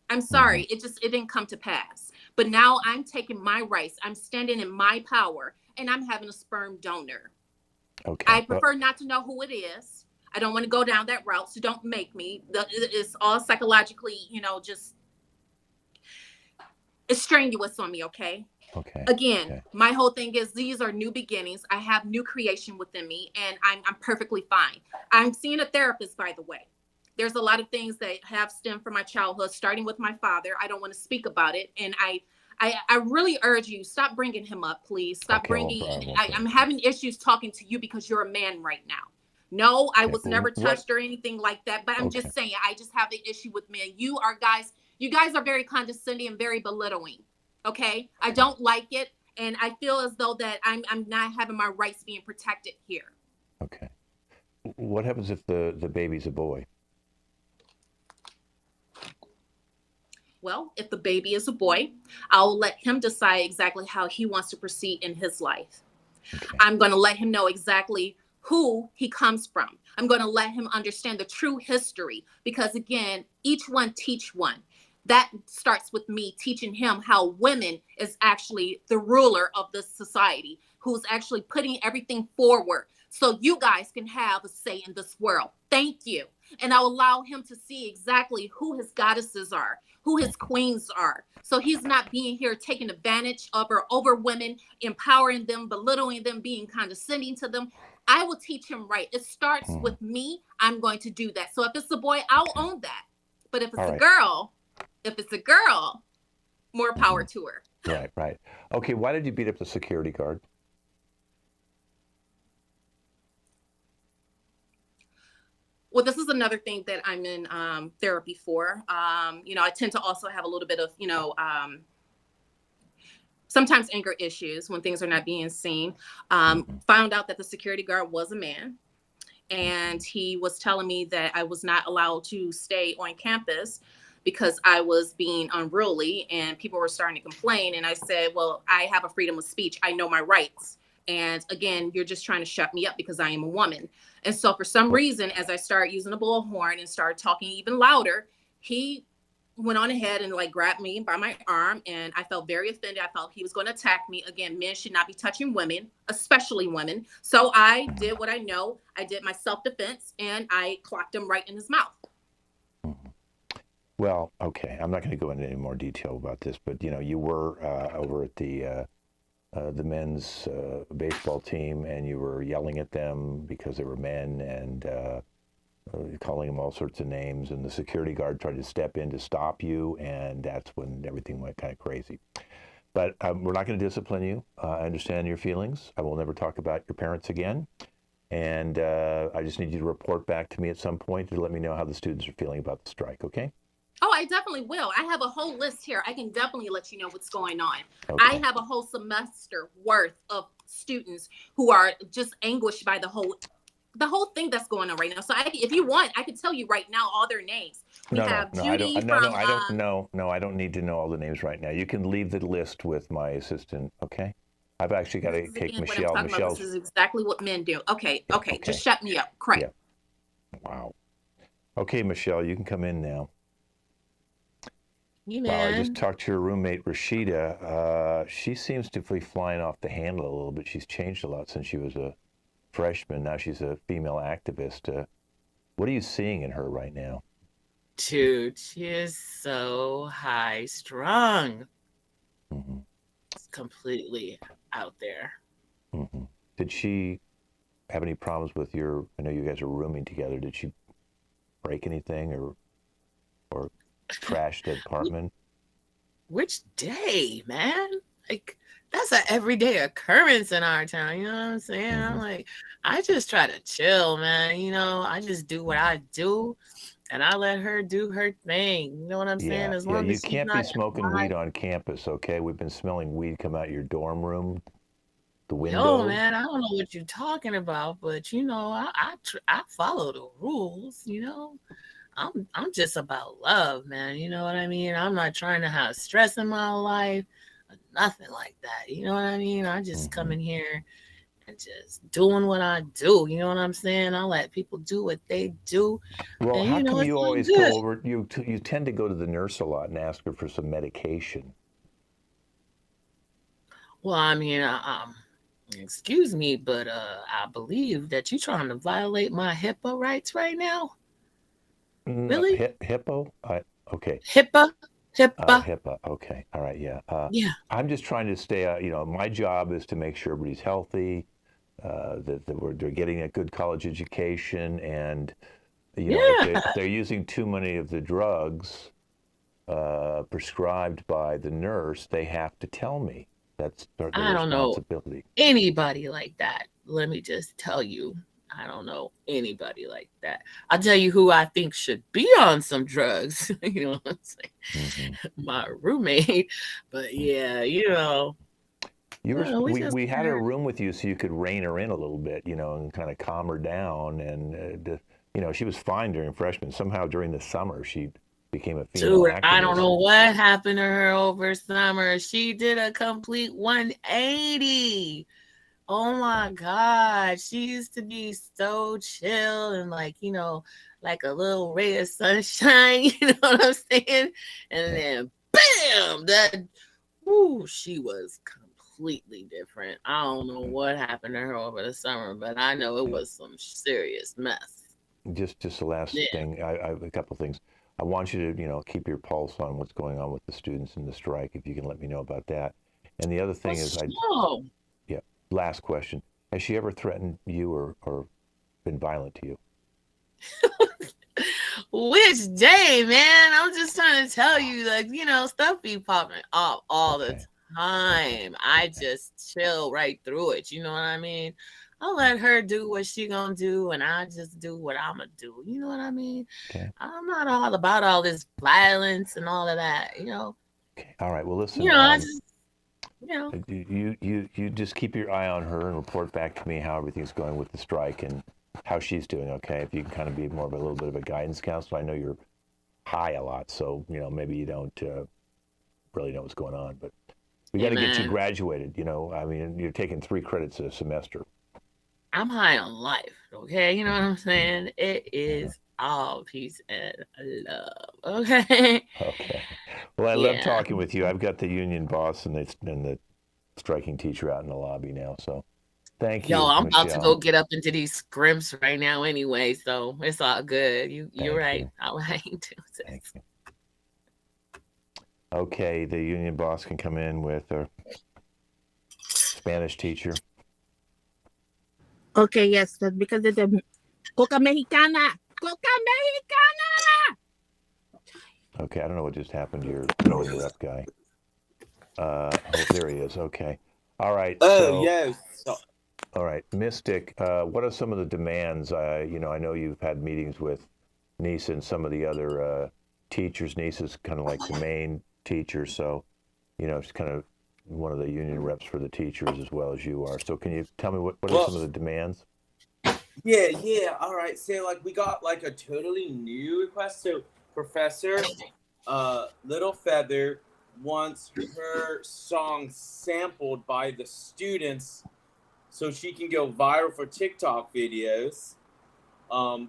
Speaker 9: I'm sorry, it didn't come to pass. But now I'm taking my rights. I'm standing in my power, and I'm having a sperm donor.
Speaker 1: Okay.
Speaker 9: I prefer not to know who it is. I don't want to go down that route, so don't make me. It's all psychologically, just it's strenuous on me, okay?
Speaker 1: Okay.
Speaker 9: Again,
Speaker 1: okay.
Speaker 9: my whole thing is these are new beginnings. I have new creation within me, and I'm perfectly fine. I'm seeing a therapist, by the way. There's a lot of things that have stemmed from my childhood, starting with my father. I don't want to speak about it, and I really urge you, stop bringing him up, please. Stop bringing. I'm having issues talking to you because you're a man right now. No, I was never touched or anything like that. But I'm just saying, I just have the issue with men. You guys are very condescending and very belittling. Okay, I don't like it, and I feel as though that I'm not having my rights being protected here.
Speaker 1: Okay. What happens if the baby's a boy?
Speaker 9: Well, if the baby is a boy, I'll let him decide exactly how he wants to proceed in his life. Okay. I'm going to let him know exactly who he comes from. I'm going to let him understand the true history, because again, each one teach one. That starts with me teaching him how women is actually the ruler of this society, who's actually putting everything forward so you guys can have a say in this world. Thank you. And I'll allow him to see exactly who his goddesses are, who his queens are. So he's not being here taking advantage of or over women, empowering them, belittling them, being condescending to them. I will teach him right. It starts with me. I'm going to do that. So if it's a boy, I'll own that. But if it's a girl, more power to her.
Speaker 1: Right. Okay, why did you beat up the security guard?
Speaker 9: Well, this is another thing that I'm in therapy for. I tend to also have a little bit of, sometimes anger issues when things are not being seen. Found out that the security guard was a man, and he was telling me that I was not allowed to stay on campus because I was being unruly, and people were starting to complain. And I said, well, I have a freedom of speech. I know my rights. And again, you're just trying to shut me up because I am a woman. And so for some reason, as I started using the bullhorn and started talking even louder, he went on ahead and grabbed me by my arm, and I felt very offended. I felt he was going to attack me. Again, men should not be touching women, especially women. So I did what I know. I did my self-defense, and I clocked him right in his mouth.
Speaker 1: Well, okay, I'm not going to go into any more detail about this, but you were over at the men's baseball team, and you were yelling at them because they were men and calling them all sorts of names, and the security guard tried to step in to stop you, and that's when everything went kind of crazy. But we're not going to discipline you. I understand your feelings. I will never talk about your parents again, and I just need you to report back to me at some point to let me know how the students are feeling about the strike, okay?
Speaker 9: Oh, I definitely will. I have a whole list here. I can definitely let you know what's going on. Okay. I have a whole semester worth of students who are just anguished by the whole thing that's going on right now. So if you want, I could tell you right now all their names.
Speaker 1: I don't need to know all the names right now. You can leave the list with my assistant, okay? I've actually got to take Michelle.
Speaker 9: This is exactly what men do. Okay. Just shut me up. Correct.
Speaker 1: Yeah. Wow. Okay, Michelle, you can come in now.
Speaker 3: I
Speaker 1: just talked to your roommate, Rashida. She seems to be flying off the handle a little bit. She's changed a lot since she was a freshman. Now she's a female activist. What are you seeing in her right now?
Speaker 3: Dude, she is so high strung.
Speaker 1: Mm-hmm.
Speaker 3: It's completely out there.
Speaker 1: Mm-hmm. Did she have any problems with I know you guys are rooming together. Did she break anything or trash the apartment?
Speaker 3: Which day, man? That's an everyday occurrence in our town. You know what I'm saying? Mm-hmm. I'm like, I just try to chill, man. I just do what I do, and I let her do her thing. You know what I'm saying? As long as
Speaker 1: you can't be smoking weed on campus, okay? We've been smelling weed come out your dorm room, the window.
Speaker 3: Yo, man, I don't know what you're talking about, but I follow the rules. I'm just about love, man. You know what I mean? I'm not trying to have stress in my life, nothing like that. You know what I mean? I just come in here and just doing what I do. You know what I'm saying? I let people do what they do.
Speaker 1: Well, and, how come you always go over? You tend to go to the nurse a lot and ask her for some medication.
Speaker 3: Well, I mean, excuse me, but I believe that you're trying to violate my HIPAA rights right now. Really?
Speaker 1: Hippo? Okay.
Speaker 3: HIPAA?
Speaker 1: Oh,
Speaker 3: HIPAA?
Speaker 1: HIPAA. Okay. All right. Yeah.
Speaker 3: Yeah.
Speaker 1: I'm just trying to stay, my job is to make sure everybody's healthy, that they're getting a good college education, and, if they're using too many of the drugs prescribed by the nurse, they have to tell me. That's their
Speaker 3: I don't know
Speaker 1: responsibility.
Speaker 3: anybody like that. Let me just tell you, I don't know anybody like that. I'll tell you who I think should be on some drugs. You know what I'm saying? My roommate. But yeah,
Speaker 1: we had a room with you so you could rein her in a little bit, and kind of calm her down. And, she was fine during freshman. Somehow during the summer, she became a female activist.
Speaker 3: I don't know what happened to her over summer. She did a complete 180. Oh my God. She used to be so chill and like a little ray of sunshine. You know what I'm saying? And then bam, she was completely different. I don't know what happened to her over the summer, but I know it was some serious mess.
Speaker 1: Just the last thing, I have a couple things. I want you to, keep your pulse on what's going on with the students in the strike, if you can let me know about that. And the other thing is, last question. Has she ever threatened you or been violent to you?
Speaker 3: Which day, man? I'm just trying to tell you, stuff be popping off all the time. I just chill right through it. You know what I mean? I'll let her do what she gonna do, and I just do what I'm gonna do. You know what I mean?
Speaker 1: Okay.
Speaker 3: I'm not all about all this violence and all of that.
Speaker 1: Okay. All right. Well, listen.
Speaker 3: I just,
Speaker 1: You just keep your eye on her and report back to me how everything's going with the strike and how she's doing. Okay. If you can kind of be more of a little bit of a guidance counselor. I know you're high a lot, so maybe you don't really know what's going on, but we got to get you graduated. I mean, you're taking 3 credits a semester.
Speaker 3: I'm high on life, okay? You know what I'm saying? It is all peace and love, okay?
Speaker 1: Okay. Well, I love talking with you. I've got the union boss and the striking teacher out in the lobby now, so thank you,
Speaker 3: I'm
Speaker 1: Michelle.
Speaker 3: about to go get up into these scrimps right now anyway, so it's all good. You're right. All right.
Speaker 1: Thank you. Okay, the union boss can come in with a Spanish teacher.
Speaker 8: Okay, yes, that's because of the Coca Mexicana. Coca Mexicana!
Speaker 1: Okay, I don't know what just happened to your rep guy. Oh, there he is. Okay. All right.
Speaker 2: Yes.
Speaker 1: All right. Mystic, what are some of the demands? I know you've had meetings with Nisa and some of the other teachers. Nisa's kind of like the main teacher, so, she's kind of one of the union reps for the teachers as well as you are. So can you tell me what are some of the demands?
Speaker 2: Yeah. All right. So we got a totally new request. So Professor Little Feather wants her song sampled by the students so she can go viral for TikTok videos.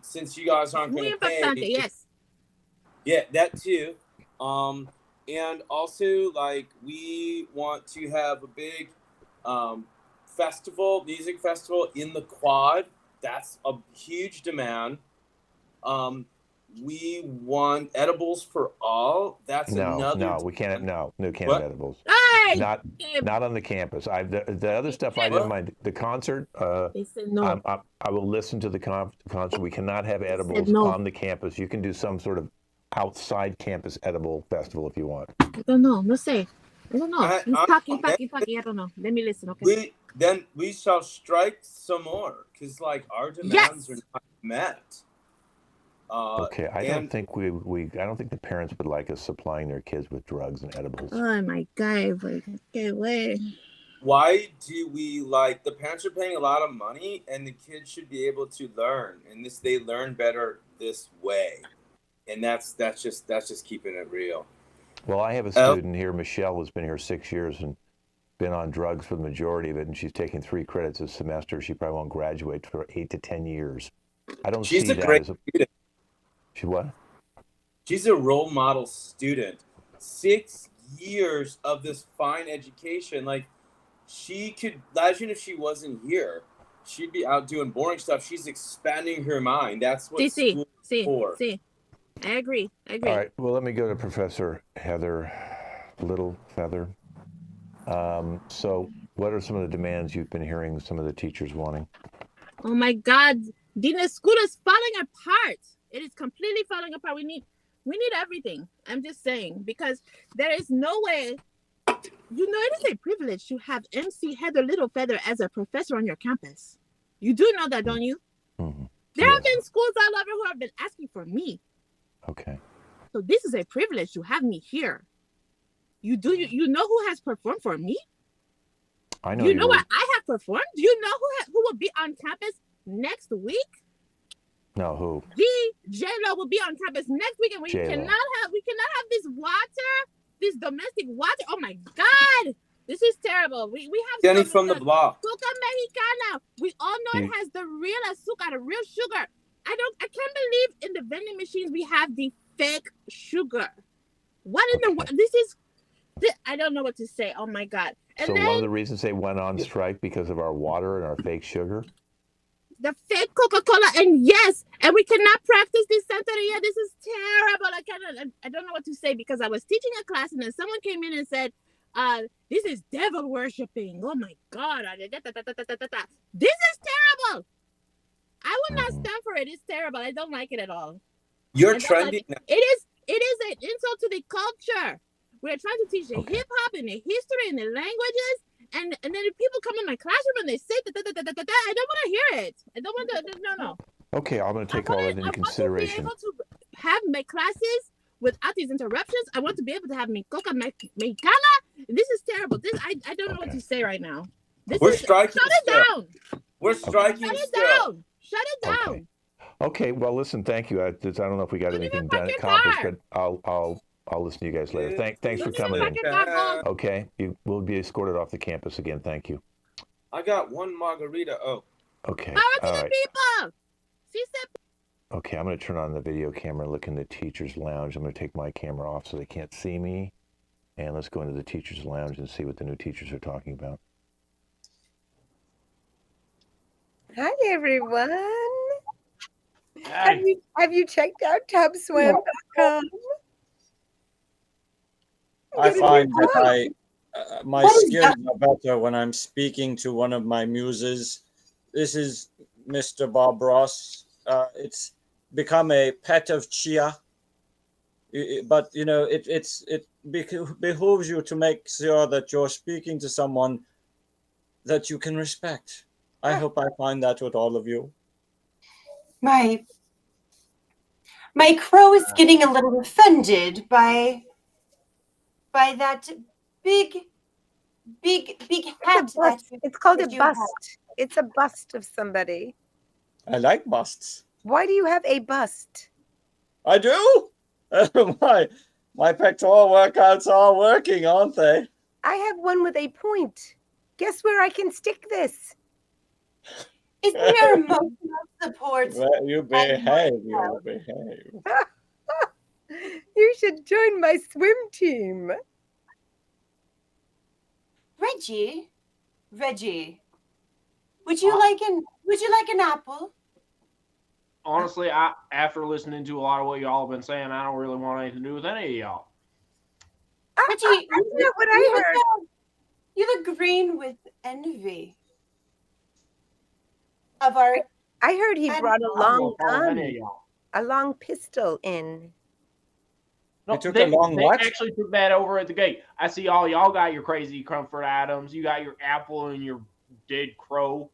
Speaker 2: Since you guys aren't going to pay.
Speaker 8: Yes.
Speaker 2: Yeah, that too. And also, we want to have a big music festival in the quad. That's a huge demand. We want edibles for all. That's another.
Speaker 1: No, we can't. No, can't have edibles.
Speaker 8: Hey!
Speaker 1: Not on the campus. The other stuff I didn't mind. The concert.
Speaker 8: They said no.
Speaker 1: I will listen to the concert. We cannot have edibles on the campus. You can do some sort of outside campus edible festival if you want.
Speaker 8: I don't know. No say. I don't know. He's talking. I don't know. Let me listen, okay?
Speaker 2: We shall strike some more because our demands are not met.
Speaker 1: Okay, I don't think I don't think the parents would like us supplying their kids with drugs and edibles.
Speaker 8: Oh my God! Okay, wait.
Speaker 2: Why do we the parents are paying a lot of money and the kids should be able to learn, and they learn better this way. And that's just keeping it real.
Speaker 1: Well, I have a student here, Michelle, who's been here 6 years and been on drugs for the majority of it, and she's taking 3 credits a semester. She probably won't graduate for 8 to 10 years. I don't see that as a
Speaker 2: great student.
Speaker 1: She what?
Speaker 2: She's a role model student. 6 years of this fine education. she could imagine if she wasn't here. She'd be out doing boring stuff. She's expanding her mind. That's what school is for.
Speaker 8: I agree.
Speaker 1: All right. Well, let me go to Professor Heather Littlefeather. So what are some of the demands you've been hearing some of the teachers wanting?
Speaker 8: Oh my God, the school is falling apart. It is completely falling apart. We need everything. I'm just saying, because there is no way. You know, it is a privilege to have MC Heather Littlefeather as a professor on your campus. You do know that, don't you?
Speaker 1: Mm-hmm.
Speaker 8: There have been schools all over who have been asking for me.
Speaker 1: Okay.
Speaker 8: So this is a privilege to have me here. You know who has performed for me?
Speaker 1: I know.
Speaker 8: You know what I have performed? Do you know who will be on campus next week?
Speaker 1: No, who?
Speaker 8: J-Lo will be on campus next week, and we cannot have this water, this domestic water. Oh my God, this is terrible. We have
Speaker 2: Jenny from the block.
Speaker 8: Azúcar Mexicana. We all know it has the real azúcar, the real sugar. I can't believe in the vending machines we have the fake sugar. What in the world? I don't know what to say. Oh my God. And
Speaker 1: so one of the reasons they went on strike because of our water and our fake sugar?
Speaker 8: The fake Coca-Cola, and yes, and we cannot practice this Santeria. This is terrible. I don't know what to say, because I was teaching a class and then someone came in and said, this is devil worshiping. Oh my God. This is terrible. I will not stand for it. It's terrible. I don't like it at all.
Speaker 2: You're trending.
Speaker 8: It is an insult to the culture. We're trying to teach the hip hop and the history and the languages, and then if people come in my classroom and they say I don't want to hear it. I don't want to. No.
Speaker 1: Okay, I'm going to take all that into consideration.
Speaker 8: I want to be able to have my classes without these interruptions. I want to be able to have mi coca mexicana. This is terrible. I don't know what to say right now.
Speaker 2: We're striking.
Speaker 8: Shut it down.
Speaker 2: We're striking.
Speaker 8: Shut it down. Shut it down.
Speaker 1: Okay. Well, listen. Thank you. I don't know if we got anything done accomplished, but I'll listen to you guys later. Thanks for coming in. Okay. You will be escorted off the campus again. Thank you.
Speaker 2: I got one margarita. Oh.
Speaker 1: Okay.
Speaker 8: Power to the people.
Speaker 1: Okay, I'm going to turn on the video camera and look in the teacher's lounge. I'm going to take my camera off so they can't see me. And let's go into the teacher's lounge and see what the new teachers are talking about.
Speaker 4: Hi, everyone.
Speaker 6: Hi.
Speaker 4: Have you checked out tubswim.com?
Speaker 7: I find that my skills are better when I'm speaking to one of my muses. This is Mr. Bob Ross. It's become a pet of Chia, but you know it behooves you to make sure that you're speaking to someone that you can respect. I hope I find that with all of you.
Speaker 5: My crow is getting a little offended by that big hat.
Speaker 4: It's called a bust. It's a bust of somebody.
Speaker 7: I like busts.
Speaker 4: Why do you have a bust?
Speaker 7: I do. My pectoral workouts are working, aren't they?
Speaker 4: I have one with a point. Guess where I can stick this?
Speaker 5: Is there emotional support?
Speaker 7: Well, you behave. You behave.
Speaker 4: You should join my swim team.
Speaker 5: Reggie, would you like an apple?
Speaker 6: Honestly, after listening to a lot of what y'all have been saying, I don't really want anything to do with any of y'all.
Speaker 5: Reggie,
Speaker 4: that's not what I heard.
Speaker 5: You look green with envy.
Speaker 4: I heard he brought a long gun, a long pistol in.
Speaker 6: No, they actually took that over at the gate. I see all y'all got your crazy comfort items. You got your apple and your dead crow.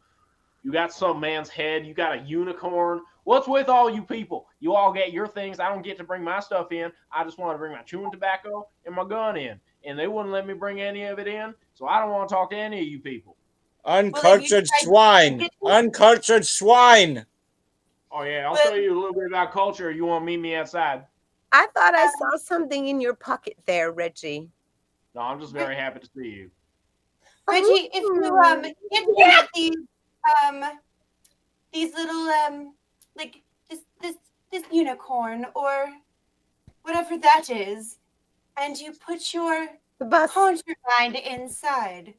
Speaker 6: You got some man's head. You got a unicorn. What's with all you people? You all get your things. I don't get to bring my stuff in. I just want to bring my chewing tobacco and my gun in. And they wouldn't let me bring any of it in. So I don't want to talk to any of you people.
Speaker 7: Uncultured swine. Uncultured swine.
Speaker 6: Oh, yeah. I'll tell you a little bit about culture. You want to meet me outside?
Speaker 4: I thought I saw something in your pocket there, Reggie.
Speaker 6: No, I'm just very happy to see you.
Speaker 5: Reggie, if you get these little like this unicorn or whatever that is, and you put your contraband inside,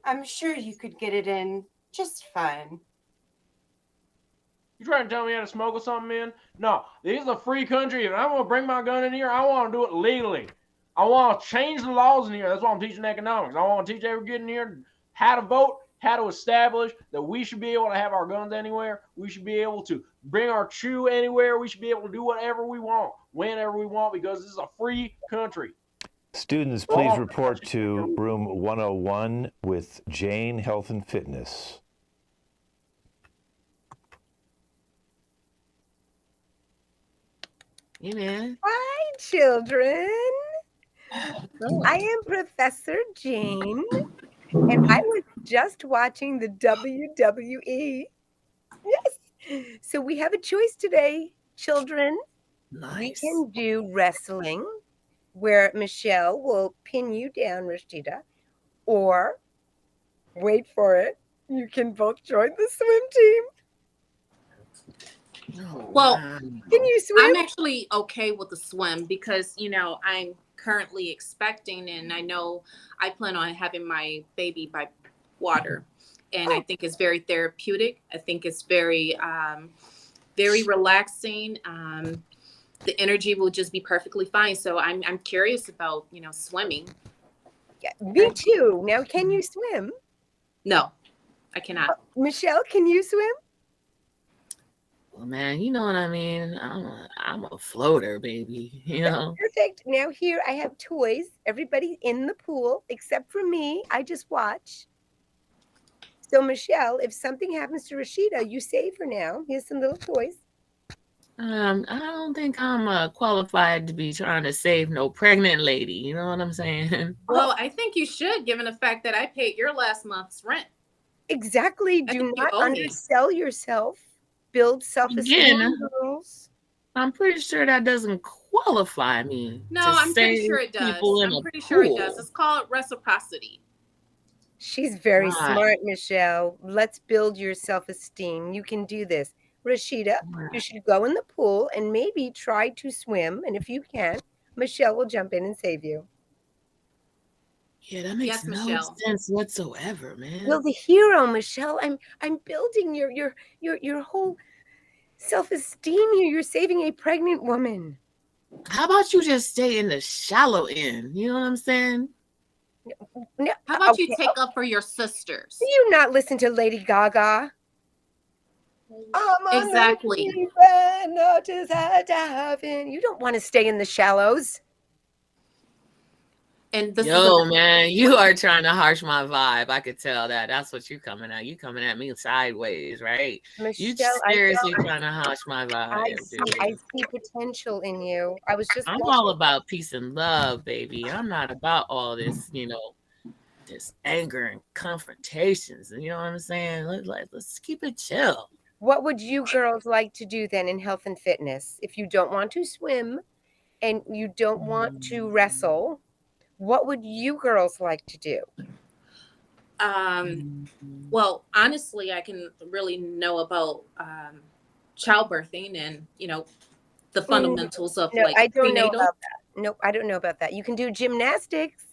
Speaker 5: I'm sure you could get it in just fine.
Speaker 6: You trying to tell me how to smuggle something in? No, this is a free country. If I'm going to bring my gun in here, I want to do it legally. I want to change the laws in here. That's why I'm teaching economics. I want to teach everyone getting here how to vote, how to establish that we should be able to have our guns anywhere. We should be able to bring our chew anywhere. We should be able to do whatever we want, whenever we want, because this is a free country.
Speaker 1: Students, please report to room 101 with Jane, Health and Fitness.
Speaker 3: Yeah.
Speaker 4: Hi, children. I am Professor Jane, and I was just watching the WWE. Yes. So we have a choice today, children.
Speaker 3: Nice.
Speaker 4: We can do wrestling, where Michelle will pin you down, Rashida, or wait for it. You can both join the swim team.
Speaker 9: Well,
Speaker 4: can you swim?
Speaker 9: I'm actually okay with the swim because, you know, I'm currently expecting and I know I plan on having my baby by water. And I think it's very therapeutic. I think it's very, very relaxing. The energy will just be perfectly fine. So I'm curious about, you know, swimming.
Speaker 4: Yeah, me too. Now, can you swim?
Speaker 9: No, I cannot.
Speaker 4: Michelle, can you swim?
Speaker 3: Well, man, you know what I mean? I'm a floater, baby. You know?
Speaker 4: Perfect. Now here I have toys. Everybody in the pool except for me. I just watch. So Michelle, if something happens to Rashida, you save her now. Here's some little toys.
Speaker 3: I don't think I'm qualified to be trying to save no pregnant lady. You know what I'm saying?
Speaker 9: Well, I think you should, given the fact that I paid your last month's rent.
Speaker 4: Exactly. Do not undersell yourself. Build self-esteem, girls.
Speaker 3: I'm pretty sure that doesn't qualify me.
Speaker 9: No, I'm pretty sure it does. I'm pretty sure it does. It's called reciprocity.
Speaker 4: She's very smart, Michelle. Let's build your self-esteem. You can do this. Rashida, you should go in the pool and maybe try to swim. And if you can't, Michelle will jump in and save you.
Speaker 3: Yeah, that makes no sense whatsoever, man.
Speaker 4: Well, the hero, Michelle. I'm building your whole self-esteem here. You're saving a pregnant woman.
Speaker 3: How about you just stay in the shallow end? You know what I'm saying?
Speaker 4: No,
Speaker 9: how about you take up for your sisters?
Speaker 4: Do you not listen to Lady Gaga?
Speaker 9: Exactly.
Speaker 4: You don't want to stay in the shallows.
Speaker 9: And this
Speaker 3: man, you are trying to harsh my vibe. I could tell that. That's what you coming at. You coming at me sideways, right?
Speaker 4: Michelle,
Speaker 3: you seriously trying to harsh my vibe.
Speaker 4: I see potential in you.
Speaker 3: I'm all about peace and love, baby. I'm not about all this, you know, this anger and confrontations. You know what I'm saying? Let's keep it chill.
Speaker 4: What would you girls like to do then in health and fitness? If you don't want to swim and you don't want to wrestle, what would you girls like to do?
Speaker 9: Well, honestly, I can really know about childbirthing and, you know, the fundamentals of like
Speaker 4: I don't
Speaker 9: prenatal.
Speaker 4: know about that. Nope, I don't know about that. You can do gymnastics.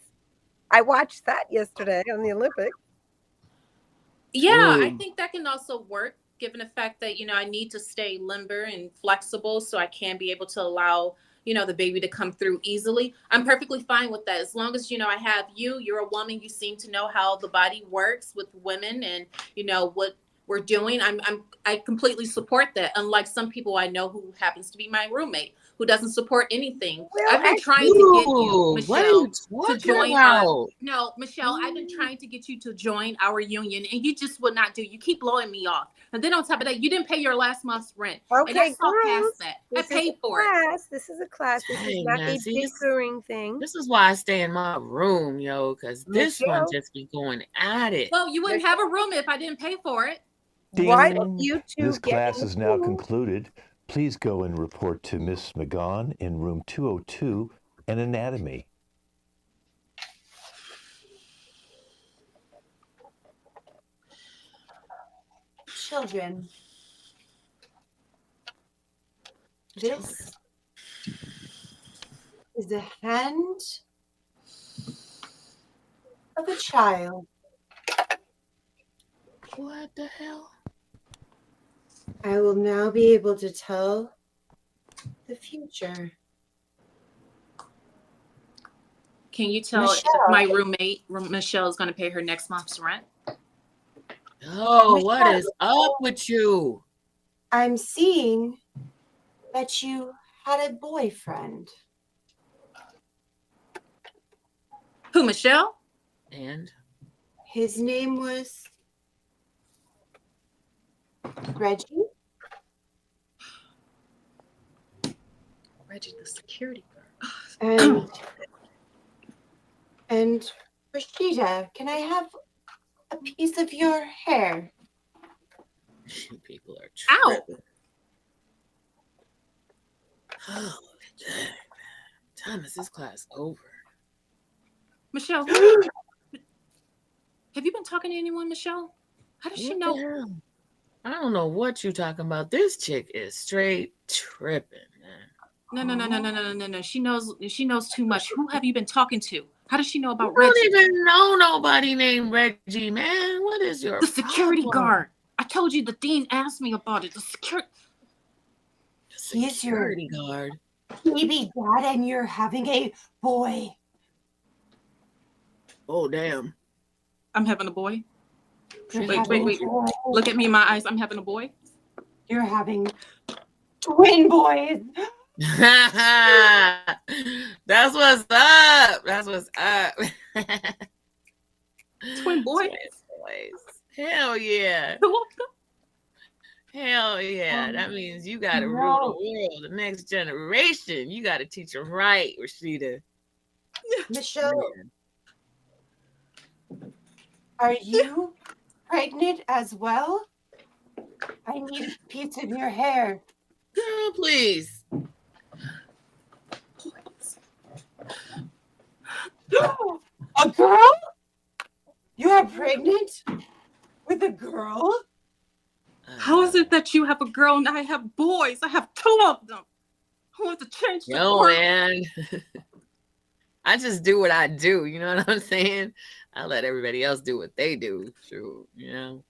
Speaker 4: I watched that yesterday on the Olympics.
Speaker 9: Yeah, I think that can also work, given the fact that, you know, I need to stay limber and flexible so I can be able to allow, you know, the baby to come through easily. I'm perfectly fine with that. As long as, you know, I have you're a woman, you seem to know how the body works with women and, you know, what we're doing. I completely support that. Unlike some people I know who happens to be my roommate, who doesn't support anything.
Speaker 4: Well,
Speaker 9: I've been trying to get you, Michelle, to join Michelle, I've been trying to get you to join our union and you just would not do. You keep blowing me off. And then on top of that, you didn't pay your last month's rent.
Speaker 4: Okay,
Speaker 9: and I saw past that. I paid for it.
Speaker 4: This is a class. This is not a bickering thing.
Speaker 3: This is why I stay in my room, yo, because this one just be going at it.
Speaker 9: Well, you wouldn't have a room if I didn't pay for it.
Speaker 1: Ding.
Speaker 4: Why don't you two
Speaker 1: This class is now concluded. Please go and report to Miss McGaughan in room 202 and anatomy.
Speaker 5: Children, this is the hand of a child
Speaker 3: What the hell?
Speaker 5: I will now be able to tell the future.
Speaker 9: Can you tell if
Speaker 5: Michelle.
Speaker 9: my roommate Michelle is going to pay her next month's rent?
Speaker 3: Oh, what
Speaker 5: Michelle.
Speaker 3: is up with you?
Speaker 5: I'm seeing that you had a boyfriend.
Speaker 9: Who, Michelle?
Speaker 3: And
Speaker 5: His name was Reggie.
Speaker 9: Reggie, the security guard.
Speaker 5: And Rashida, can I have a piece of your hair?
Speaker 3: you people are
Speaker 9: Ow!
Speaker 3: tripping. Oh, dang, man. Time is this class over?
Speaker 9: Michelle, have you been talking to anyone, Michelle? How does she
Speaker 3: What
Speaker 9: know?
Speaker 3: the hell? I don't know what you're talking about. This chick is straight tripping, man.
Speaker 9: No. She knows too much. Who have you been talking to? How does she know about
Speaker 3: I
Speaker 9: Reggie?
Speaker 3: don't even know nobody named Reggie, man. What is your
Speaker 9: The security
Speaker 3: problem?
Speaker 9: guard. I told you the dean asked me about it. The
Speaker 5: He's your
Speaker 3: security guard.
Speaker 5: baby dad, and you're having a boy.
Speaker 3: Oh, damn.
Speaker 9: I'm having a boy.
Speaker 5: You're
Speaker 9: Wait.
Speaker 5: having a boy.
Speaker 9: Look at me in my eyes. I'm having a boy.
Speaker 5: You're having twin boys.
Speaker 3: That's what's up. That's what's up.
Speaker 9: Twin boys.
Speaker 3: Hell yeah. Hell yeah. That means you got to rule the world, the next generation. You got to teach them right, Rashida.
Speaker 5: Michelle, are you pregnant as well? I need a piece of your hair.
Speaker 3: Girl, please.
Speaker 5: A girl? You are pregnant with a girl?
Speaker 9: How is it that you have a girl and I have boys? I have two of them. I want to change the
Speaker 3: Yo,
Speaker 9: world.
Speaker 3: man. I just do what I do. You know what I'm saying? I let everybody else do what they do. True, you know.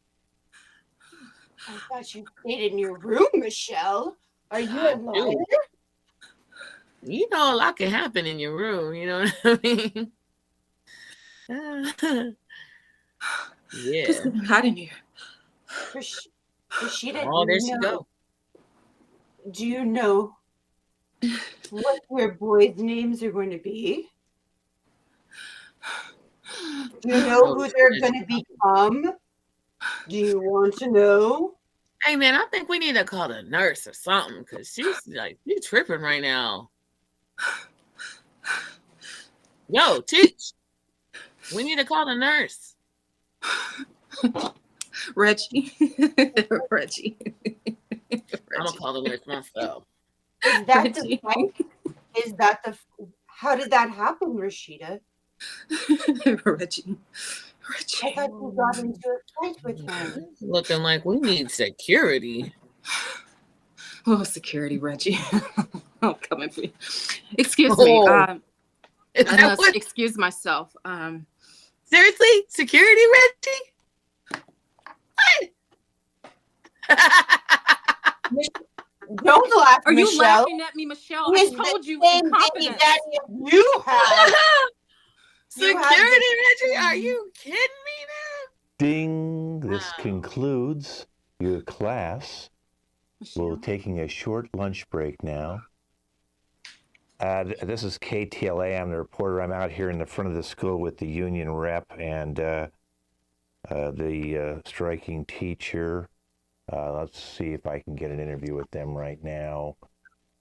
Speaker 5: I thought you stayed in your room, Michelle. Are you a liar?
Speaker 3: You know, a lot can happen in your room. You know what I mean? Yeah.
Speaker 9: It's getting hot in here.
Speaker 5: Rashida,
Speaker 3: Oh, there she go.
Speaker 5: Do you know what your boys' names are going to be? Do you know who they're going to become? Do you want to know?
Speaker 3: Hey, man, I think we need to call the nurse or something because she's tripping right now. Yo, teach. We need to call the nurse.
Speaker 9: Reggie. Reggie.
Speaker 3: I'm going to call the nurse myself.
Speaker 5: Is that the fight? Is that the... How did that happen, Rashida?
Speaker 9: Reggie.
Speaker 5: I thought you got into a fight with him.
Speaker 3: It's looking like we need security.
Speaker 9: Oh, security, Reggie. Oh, come in, please. Excuse me. I must excuse myself.
Speaker 3: Seriously? Security, Reggie? What?
Speaker 5: Don't laugh,
Speaker 9: Are
Speaker 5: Michelle.
Speaker 9: you laughing at me, Michelle? I told you in confidence.
Speaker 5: You have.
Speaker 3: Security, Reggie? Are you kidding me now?
Speaker 1: Ding! This concludes your class. We're taking a short lunch break now. This is KTLA. I'm the reporter. I'm out here in the front of the school with the union rep and the striking teacher. Let's see if I can get an interview with them right now.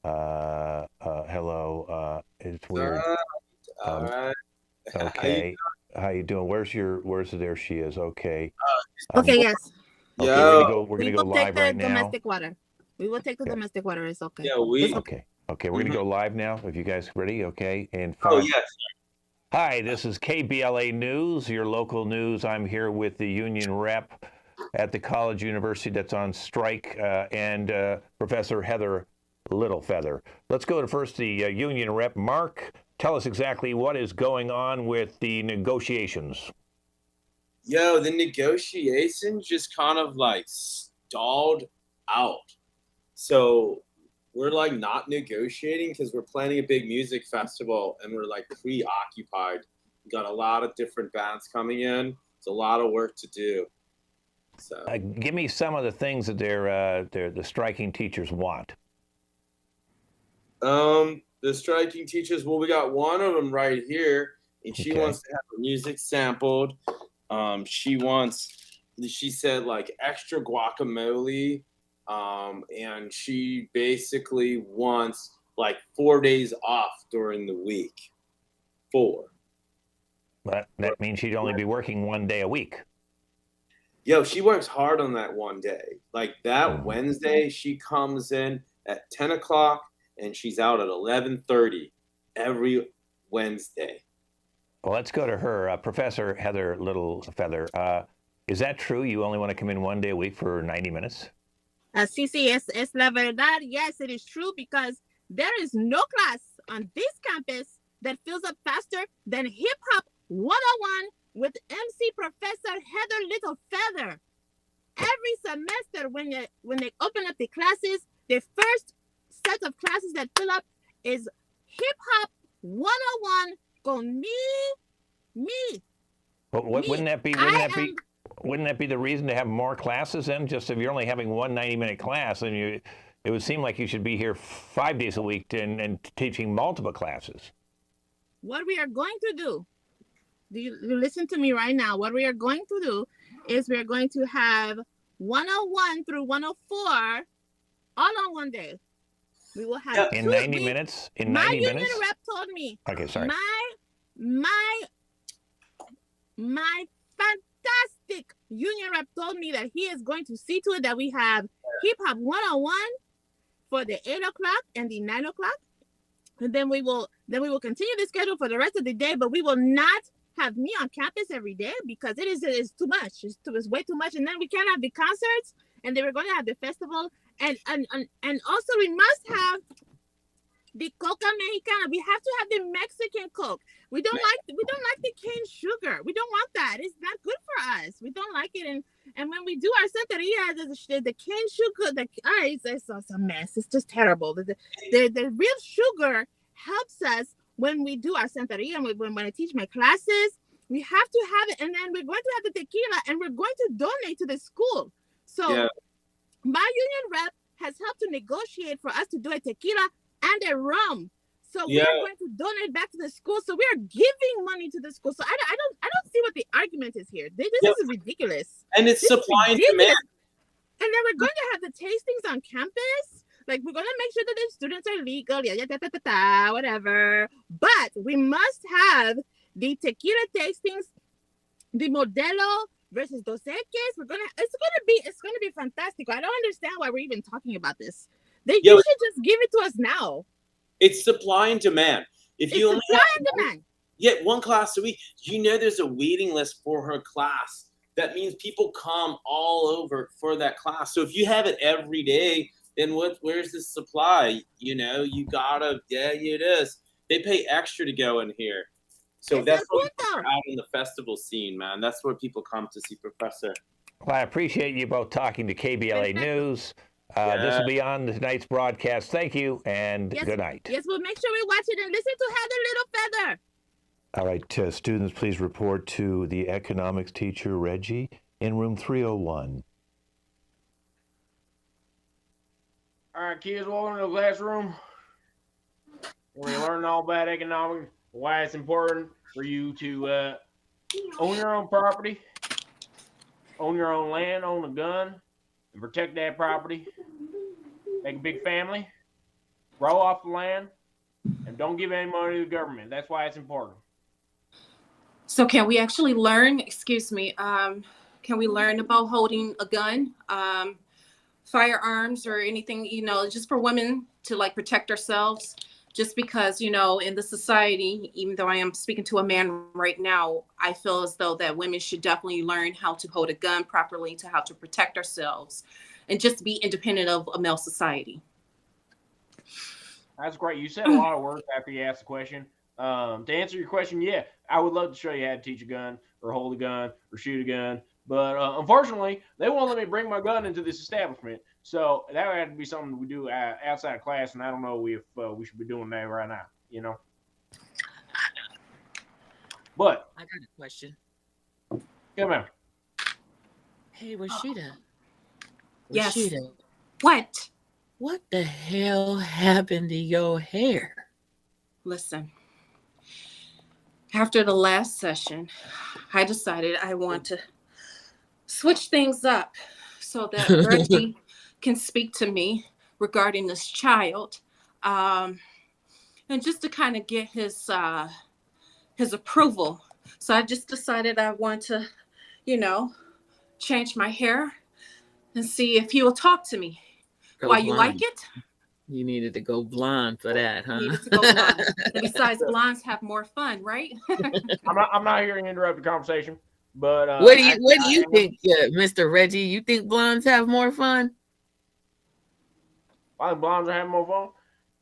Speaker 1: Hello. It's weird.
Speaker 2: All right.
Speaker 1: Okay. How you doing? There she is. Okay.
Speaker 8: Okay, yes.
Speaker 1: Okay, we're gonna go live right now.
Speaker 8: Domestic water. We will take the domestic water. It's okay.
Speaker 2: Yeah,
Speaker 1: Okay, we're gonna go live now. If you guys ready, okay. And
Speaker 2: yes.
Speaker 1: Hi, this is KBLA News, your local news. I'm here with the union rep at the college university that's on strike, and Professor Heather Littlefeather. Let's go to first the union rep. Mark, tell us exactly what is going on with the negotiations.
Speaker 2: Yo, the negotiations just kind of like stalled out. So we're like not negotiating because we're planning a big music festival and we're like preoccupied. We got a lot of different bands coming in. It's a lot of work to do. So
Speaker 1: give me some of the things that the striking teachers want.
Speaker 2: The striking teachers, well, we got one of them right here, and she wants to have her music sampled. She said like extra guacamole, and she basically wants like 4 days off during the week. 4.
Speaker 1: But that means she'd only be working 1 day a week.
Speaker 2: Yo, she works hard on that one day. Like that Wednesday, she comes in at 10 o'clock and she's out at 11:30 every Wednesday.
Speaker 1: Well, let's go to her. Professor Heather Littlefeather, is that true? You only want to come in 1 day a week for 90 minutes?
Speaker 8: Sí, es la verdad. Yes, it is true because there is no class on this campus that fills up faster than Hip Hop 101 with MC Professor Heather Littlefeather. Every semester when they open up the classes, the first set of classes that fill up is Hip Hop 101 con me.
Speaker 1: But wouldn't that be the reason to have more classes then? Just if you're only having one 90-minute class, then it would seem like you should be here 5 days a week and teaching multiple classes.
Speaker 8: What we are going to do, you listen to me right now. What we are going to do is we are going to have 101 through 104 all on one day. We will have
Speaker 1: in 90 minutes. In 90 minutes. My union
Speaker 8: rep told me.
Speaker 1: Okay, sorry.
Speaker 8: My fantastic union rep told me that he is going to see to it that we have Hip Hop 101 for the 8 o'clock and the 9 o'clock, and then we will continue the schedule for the rest of the day. But we will not have me on campus every day because it is too much. It's way too much, and then we can't have the concerts, and then we're going to have the festival. And also we must have the Coca Mexicana. We have to have the Mexican Coke. We don't like the cane sugar. We don't want that. It's not good for us. We don't like it. And when we do our santeria, the cane sugar, it's a mess. It's just terrible. The real sugar helps us when we do our santeria. And when I teach my classes, we have to have it. And then we're going to have the tequila, and we're going to donate to the school. So. Yeah. My union rep has helped to negotiate for us to do a tequila and a rum. So we are going to donate back to the school. So we are giving money to the school. So I don't see what the argument is here. This is ridiculous.
Speaker 2: And it's supply and demand.
Speaker 8: And then we're going to have the tastings on campus. Like we're going to make sure that the students are legal, whatever. But we must have the tequila tastings, the Modelo versus Dos Equis. It's gonna be fantastic. I don't understand why we're even talking about this. You should just give it to us now.
Speaker 2: It's supply and demand. If you only have one class a week, there's a waiting list for her class. That means people come all over for that class. So if you have it every day, then where's the supply? You gotta it is. They pay extra to go in here. So that's what we're out in the festival scene, man. That's where people come to see Professor.
Speaker 1: Well, I appreciate you both talking to KBLA News. This will be on tonight's broadcast. Thank you, and good night.
Speaker 8: Yes, we'll make sure we watch it and listen to Heather Littlefeather.
Speaker 1: All right, students, please report to the economics teacher, Reggie, in room 301.
Speaker 6: All right, kids, welcome to the classroom. We're learning all about economics. Why it's important for you to own your own property, own your own land, own a gun, and protect that property. Make a big family, grow off the land, and don't give any money to the government. That's why it's important.
Speaker 9: So can we actually learn, can we learn about holding a gun, firearms, or anything, just for women to protect ourselves? Just because, in the society, even though I am speaking to a man right now, I feel as though that women should definitely learn how to hold a gun properly, to how to protect ourselves, and just be independent of a male society.
Speaker 6: That's great. You said a lot of words after you asked the question. To answer your question, yeah, I would love to show you how to teach a gun or hold a gun or shoot a gun. But unfortunately, they won't let me bring my gun into this establishment. So that would have to be something we do outside of class, and I don't know if we should be doing that right now, you know. But
Speaker 3: I got a question.
Speaker 6: come on.
Speaker 3: Hey, Rashida.
Speaker 9: Yes.
Speaker 3: Rashida,
Speaker 9: What?
Speaker 3: what the hell happened to your hair?
Speaker 9: Listen, after the last session, I decided I want to switch things up so that Reggie can speak to me regarding this child, and just to kind of get his approval. So I just decided I want to, change my hair and see if he will talk to me. Why, you like it?
Speaker 3: You needed to go blonde for that, huh?
Speaker 9: Needed to go blonde. And besides, blondes have more fun, right?
Speaker 6: I'm not here to interrupt the conversation, but
Speaker 3: what do you think, Mr. Reggie? You think blondes have more fun?
Speaker 6: I think blondes are having more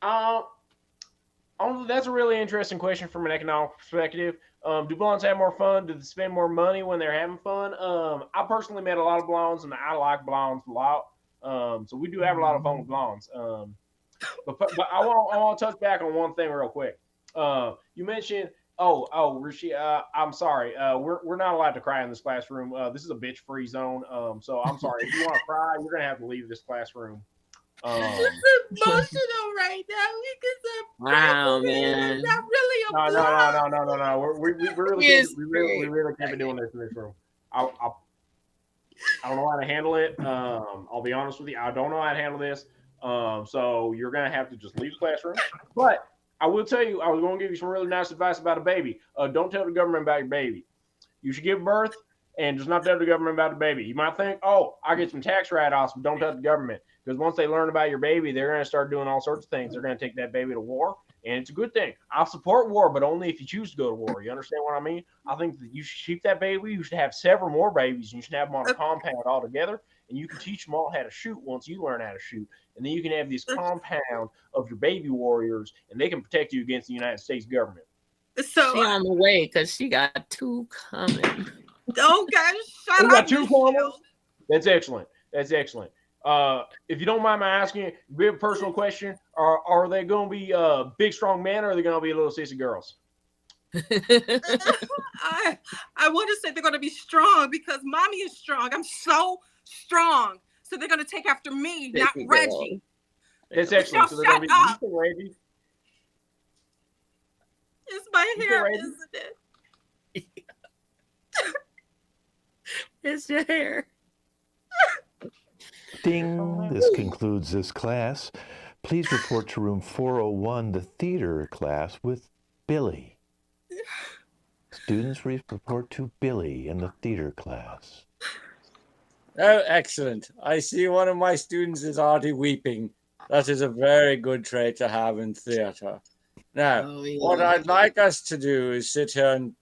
Speaker 6: fun. That's a really interesting question from an economic perspective. Do blondes have more fun? Do they spend more money when they're having fun? I personally met a lot of blondes, and I like blondes a lot. So we do have a lot of fun with blondes. But I want to touch back on one thing real quick. You mentioned, Rishi, I'm sorry. We're not allowed to cry in this classroom. This is a bitch-free zone. So I'm sorry. If you want to cry, you're gonna have to leave this classroom.
Speaker 8: It's emotional right now because
Speaker 3: wow, man.
Speaker 8: not really a
Speaker 6: No. We really can't be doing this in this room. I don't know how to handle it. I'll be honest with you. I don't know how to handle this. So you're gonna have to just leave the classroom. But I will tell you, I was going to give you some really nice advice about a baby. Don't tell the government about your baby. You should give birth and just not tell the government about the baby. You might think, oh, I get some tax write-offs, but don't tell the government. Because once they learn about your baby, they're going to start doing all sorts of things. They're going to take that baby to war, and it's a good thing. I'll support war, but only if you choose to go to war. You understand what I mean? I think that you should keep that baby. You should have several more babies, and you should have them on a compound all together, and you can teach them all how to shoot once you learn how to shoot. And then you can have this compound of your baby warriors, and they can protect you against the United States government.
Speaker 8: So
Speaker 3: she on the way because she got two coming.
Speaker 8: Oh, guys, shut up.
Speaker 6: Got two coming? That's excellent. That's excellent. If you don't mind my asking you, we have a personal question. Are they going to be big, strong men, or are they going to be little sissy girls?
Speaker 9: I want to say they're going to be strong because mommy is strong. I'm so strong. So they're going to take after me, not Reggie.
Speaker 6: That's excellent. So they're going to be Reggie.
Speaker 9: It's my hair, isn't it?
Speaker 3: It's your hair.
Speaker 1: Ding. This concludes this class. Please report to room 401, the theater class, with Billy. Students report to Billy in the theater class.
Speaker 7: Oh, excellent. I see one of my students is already weeping. That is a very good trait to have in theater. Now, what I'd like us to do is sit here and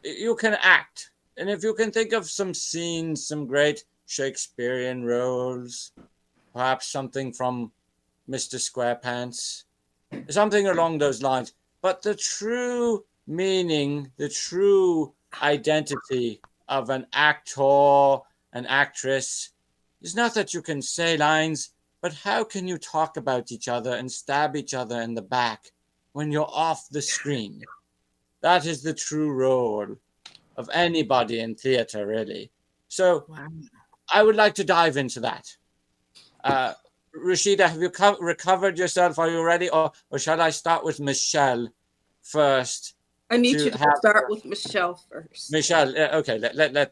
Speaker 7: you can act. And if you can think of some scenes, some great Shakespearean roles, perhaps something from Mr. Squarepants, something along those lines. But the true meaning, the true identity of an actor, an actress, is not that you can say lines, but how can you talk about each other and stab each other in the back when you're off the screen? That is the true role of anybody in theater, really. So I would like to dive into that. Rashida, have you recovered yourself? Are you ready? Or shall I start with Michelle first?
Speaker 9: I need you to start with Michelle first.
Speaker 7: Michelle, okay,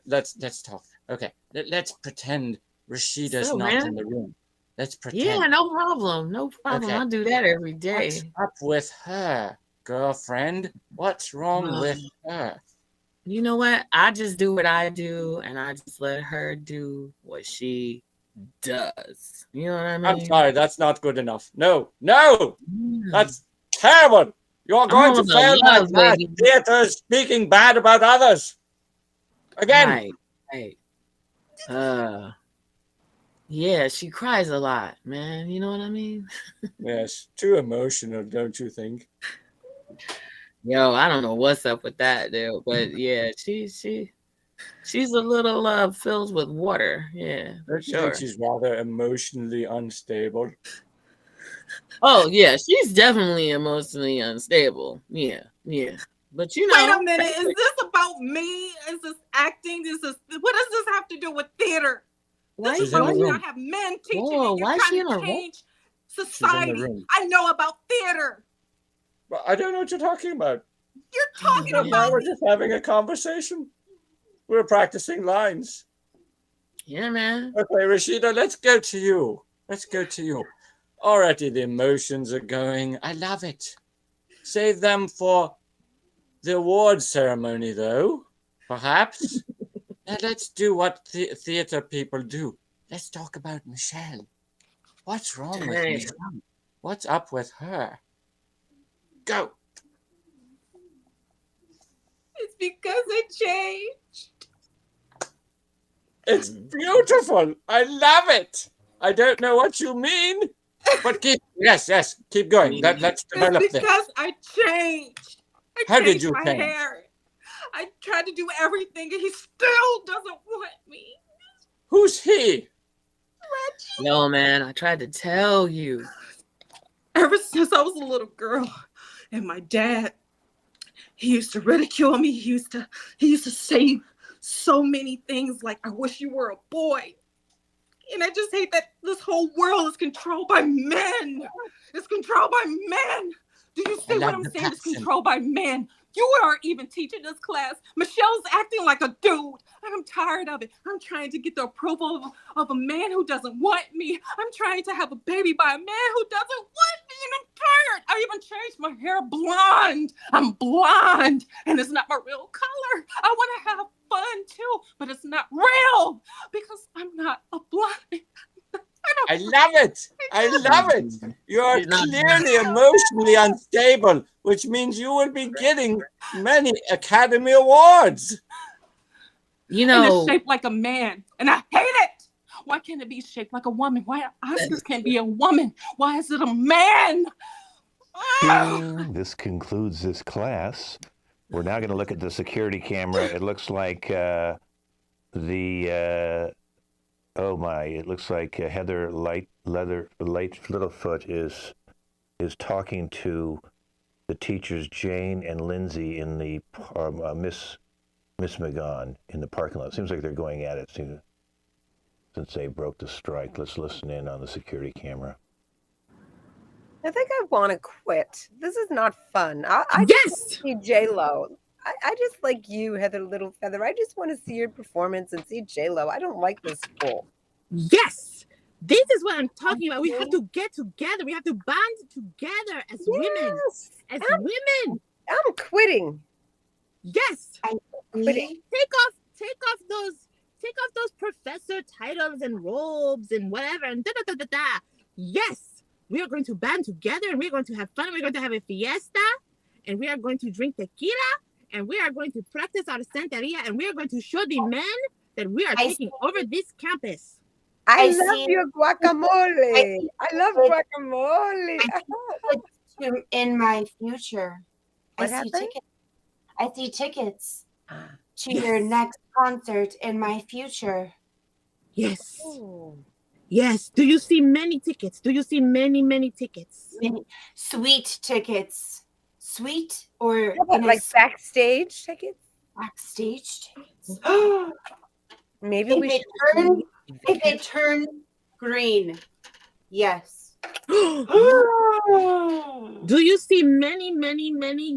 Speaker 7: let's talk. Okay, let's pretend Rashida's not in the room. Let's pretend.
Speaker 3: Yeah, no problem. No problem. Okay. I do that every day.
Speaker 7: What's up with her, girlfriend? What's wrong with her?
Speaker 3: You know what? I just do what I do, and I just let her do what she does. You know what I mean?
Speaker 7: I'm sorry, that's not good enough. No, that's terrible. You're going to fail my theater speaking bad about others. Again.
Speaker 3: Right. Yeah, she cries a lot, man. You know what I mean?
Speaker 7: Yes, too emotional, don't you think?
Speaker 3: Yo, I don't know what's up with that, dude. But yeah, she's a little filled with water. Yeah, for
Speaker 7: I
Speaker 3: sure.
Speaker 7: think she's rather emotionally unstable.
Speaker 3: Oh yeah, she's definitely emotionally unstable. Yeah. But you know,
Speaker 9: Wait a minute, is this about me? Is this acting? What does this have to do with theater? This is about me. I have men teaching me. You're trying to change society. I know about theater.
Speaker 7: But I don't know what you're talking about.
Speaker 9: You're talking about.
Speaker 7: We're just having a conversation. We're practicing lines.
Speaker 3: Yeah, man.
Speaker 7: Okay, Rashida, let's go to you. Already the emotions are going. I love it. Save them for the awards ceremony, though, perhaps. And let's do what theater people do. Let's talk about Michelle. What's wrong with Michelle? What's up with her? Go.
Speaker 9: It's because I changed.
Speaker 7: It's beautiful. I love it. I don't know what you mean, but keep going. Let's develop this.
Speaker 9: It's because I changed.
Speaker 7: How did you
Speaker 9: my
Speaker 7: change?
Speaker 9: Hair. I tried to do everything, and he still doesn't want me.
Speaker 7: Who's he?
Speaker 9: Reggie.
Speaker 3: Yo, man, I tried to tell you.
Speaker 9: Ever since I was a little girl, and my dad, he used to ridicule me. He used to say so many things like, "I wish you were a boy." And I just hate that this whole world is controlled by men. It's controlled by men. Do you see what I'm saying? It's controlled by men. You aren't even teaching this class. Michelle's acting like a dude. I'm tired of it. I'm trying to get the approval of a man who doesn't want me. I'm trying to have a baby by a man who doesn't want me. And I'm tired. I even changed my hair blonde. I'm blonde. And it's not my real color. I want to have fun too, but it's not real because I'm not a blonde.
Speaker 7: I love it. You're clearly emotionally unstable, which means you will be getting many Academy Awards.
Speaker 3: You know,
Speaker 9: and it's shaped like a man, and I hate it. Why can't it be shaped like a woman? Why Oscars can't be a woman? Why is it a man?
Speaker 1: This concludes this class. We're now going to look at the security camera. It looks like Heather Littlefoot is talking to the teachers Jane and Lindsay in the Miss McGon in the parking lot. Seems like they're going at it since they broke the strike. Let's listen in on the security camera.
Speaker 4: I think I want to quit. This is not fun. I
Speaker 8: Yes.
Speaker 4: see J-Lo. I just like you, Heather Littlefeather. I just want to see your performance and see J-Lo. I don't like this school.
Speaker 8: Yes. This is what I'm talking about. We have to get together. We have to band together as women. As women.
Speaker 4: I'm quitting.
Speaker 8: Yes.
Speaker 4: I'm quitting.
Speaker 8: Take off those professor titles and robes and whatever and da. Yes. We are going to band together and we're going to have fun. We're going to have a fiesta and we are going to drink tequila and we are going to practice our Santeria and we are going to show the men that we are taking over this campus.
Speaker 4: I love your guacamole. I love guacamole.
Speaker 5: In my future,
Speaker 4: What
Speaker 5: I see tickets to
Speaker 8: Yes.
Speaker 5: your next concert in my future.
Speaker 8: Yes.
Speaker 4: Oh.
Speaker 8: Yes. Do you see many tickets? Do you see many tickets?
Speaker 5: Sweet tickets. Sweet or
Speaker 4: Like backstage tickets?
Speaker 5: backstage tickets.
Speaker 4: Maybe we should.
Speaker 5: If they turn green, yes.
Speaker 8: Do you see many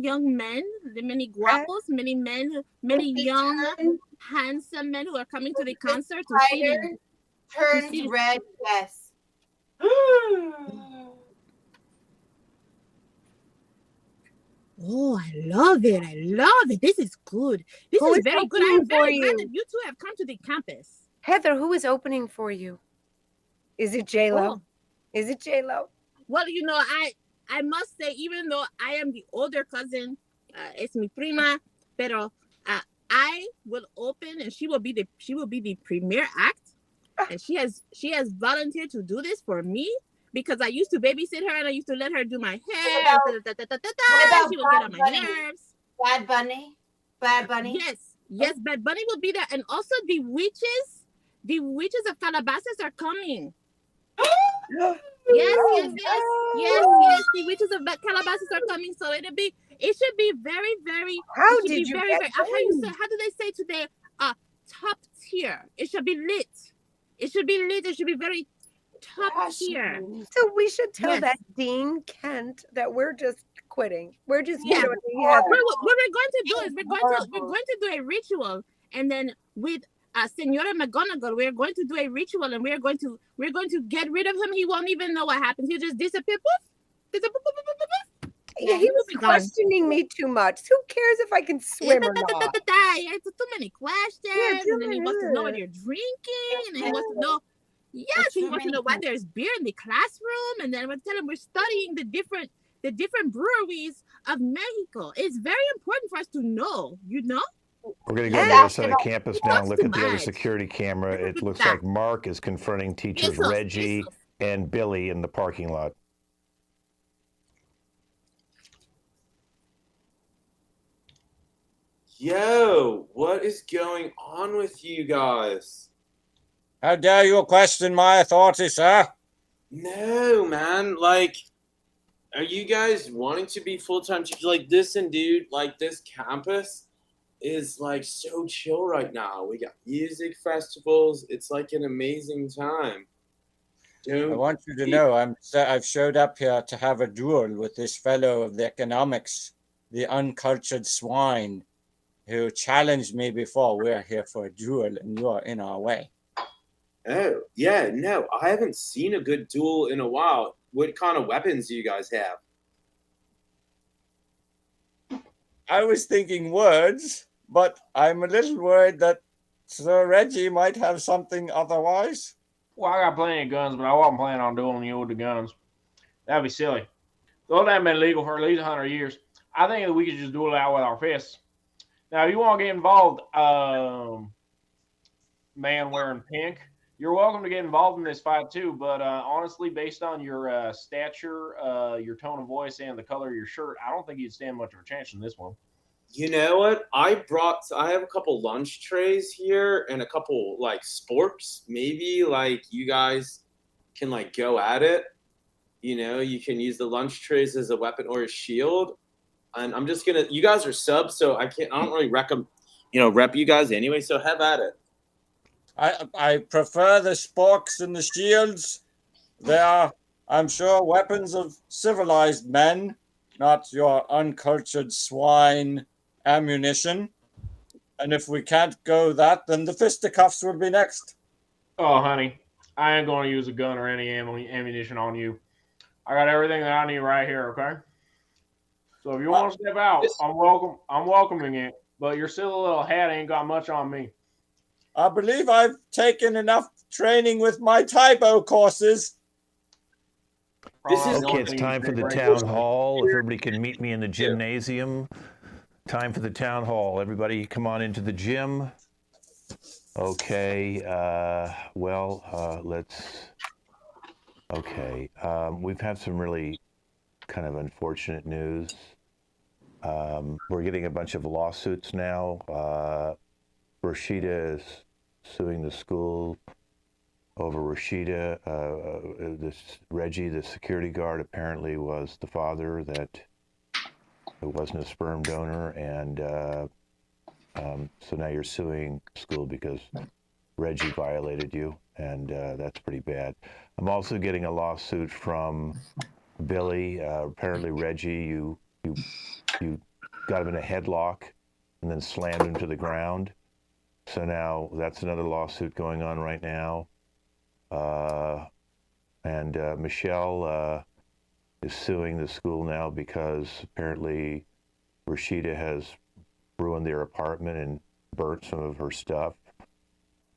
Speaker 8: young men, many guapos, many men, many young, handsome men who are coming to the concert to see the
Speaker 5: turns red, yes.
Speaker 8: Oh, I love it. This is good. This
Speaker 4: Who
Speaker 8: is
Speaker 4: is
Speaker 8: very good.
Speaker 4: opening
Speaker 8: I'm very
Speaker 4: for
Speaker 8: glad
Speaker 4: you?
Speaker 8: that you two have come to the campus.
Speaker 4: Heather, who is opening for you? Is it J-Lo?
Speaker 8: Oh.
Speaker 4: Is it J-Lo?
Speaker 8: Well, you know, I must say, even though I am the older cousin, es mi prima, pero I will open and she will be the premier act, and she has volunteered to do this for me because I used to babysit her and I used to let her do my hair. She will get on my nerves.
Speaker 5: Bad Bunny. Bad Bunny.
Speaker 8: Yes, Bad Bunny will be there, and also the witches of Calabasas are coming. Yes. The witches of Calabasas are coming, so it should be very, very.
Speaker 4: How did you get
Speaker 8: how do they say today? Top tier. It should be lit. It should be lit. It should be very top tier.
Speaker 4: So we should tell that Dean Kent that we're just quitting. We're just what we're
Speaker 8: going to do is we're going to do a ritual, and then with Senora McGonagall, we're going to do a ritual, and we're going to get rid of him. He won't even know what happens. He'll just disappear.
Speaker 4: Yeah, he was questioning me too much. Who cares if I can swim or not?
Speaker 8: It's too many questions, and then he wants to know what you're drinking, and he wants to know. Yes, he wants to know why there's beer in the classroom, and then we'll tell him we're studying the different breweries of Mexico. It's very important for us to know. You know.
Speaker 1: We're going to go to the other side of campus now and look at the other security camera. It looks like Mark is confronting teachers Reggie and Billy in the parking lot.
Speaker 2: Yo, what is going on with you guys?
Speaker 7: How dare you question my authority, sir?
Speaker 2: No, man. Like, are you guys wanting to be full-time teachers? Like, listen, dude, like, this campus is, like, so chill right now. We got music festivals. It's, like, an amazing time.
Speaker 7: I want you to know I've showed up here to have a duel with this fellow of the economics, the uncultured swine, who challenged me before. We're here for a duel, and you're in our way.
Speaker 2: Oh, yeah, no, I haven't seen a good duel in a while. What kind of weapons do you guys have?
Speaker 7: I was thinking words, but I'm a little worried that Sir Reggie might have something otherwise.
Speaker 6: Well, I got plenty of guns, but I wasn't planning on dueling you with the guns. That'd be silly. Those haven't been legal for at least 100 years. I think that we could just duel out with our fists. Now, if you want to get involved, man wearing pink, you're welcome to get involved in this fight too. But honestly, based on your stature, your tone of voice, and the color of your shirt, I don't think you'd stand much of a chance in this one.
Speaker 2: You know what? I have a couple lunch trays here and a couple like sporks. Maybe like you guys can like go at it. You know, you can use the lunch trays as a weapon or a shield. And I'm just gonna. You guys are subs, so I don't really rep you guys anyway. So have at it.
Speaker 7: I prefer the sporks and the shields. They are, I'm sure, weapons of civilized men, not your uncultured swine ammunition. And if we can't go that, then the fisticuffs will be next.
Speaker 6: Oh, honey, I ain't going to use a gun or any ammunition on you. I got everything that I need right here, okay? So if you want to step out, I'm welcoming it. But your silly little hat ain't got much on me.
Speaker 7: I believe I've taken enough training with my typo courses.
Speaker 1: Okay, it's time for the town hall. If everybody can meet me in the gymnasium. Time for the town hall. Everybody come on into the gym. Okay, we've had some really kind of unfortunate news. We're getting a bunch of lawsuits now. Rashida is suing the school over Rashida. Reggie, the security guard, apparently was the father that it wasn't a sperm donor, and so now you're suing school because Reggie violated you, and that's pretty bad. I'm also getting a lawsuit from Billy. Apparently, Reggie, you got him in a headlock and then slammed him to the ground. So now that's another lawsuit going on right now. And Michelle is suing the school now because apparently Rashida has ruined their apartment and burnt some of her stuff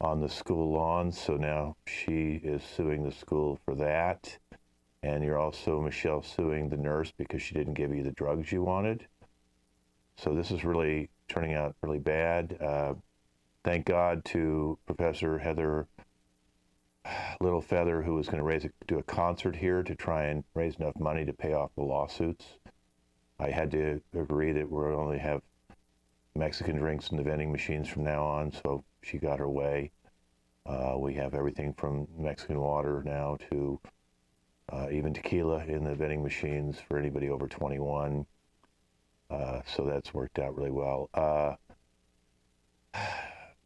Speaker 1: on the school lawn. So now she is suing the school for that. And you're also, Michelle, suing the nurse because she didn't give you the drugs you wanted. So this is really turning out really bad. Thank God to Professor Heather Littlefeather, who was going to do a concert here to try and raise enough money to pay off the lawsuits. I had to agree that we'll only have Mexican drinks in the vending machines from now on, so she got her way. We have everything from Mexican water now to even tequila in the vending machines for anybody over 21. So that's worked out really well.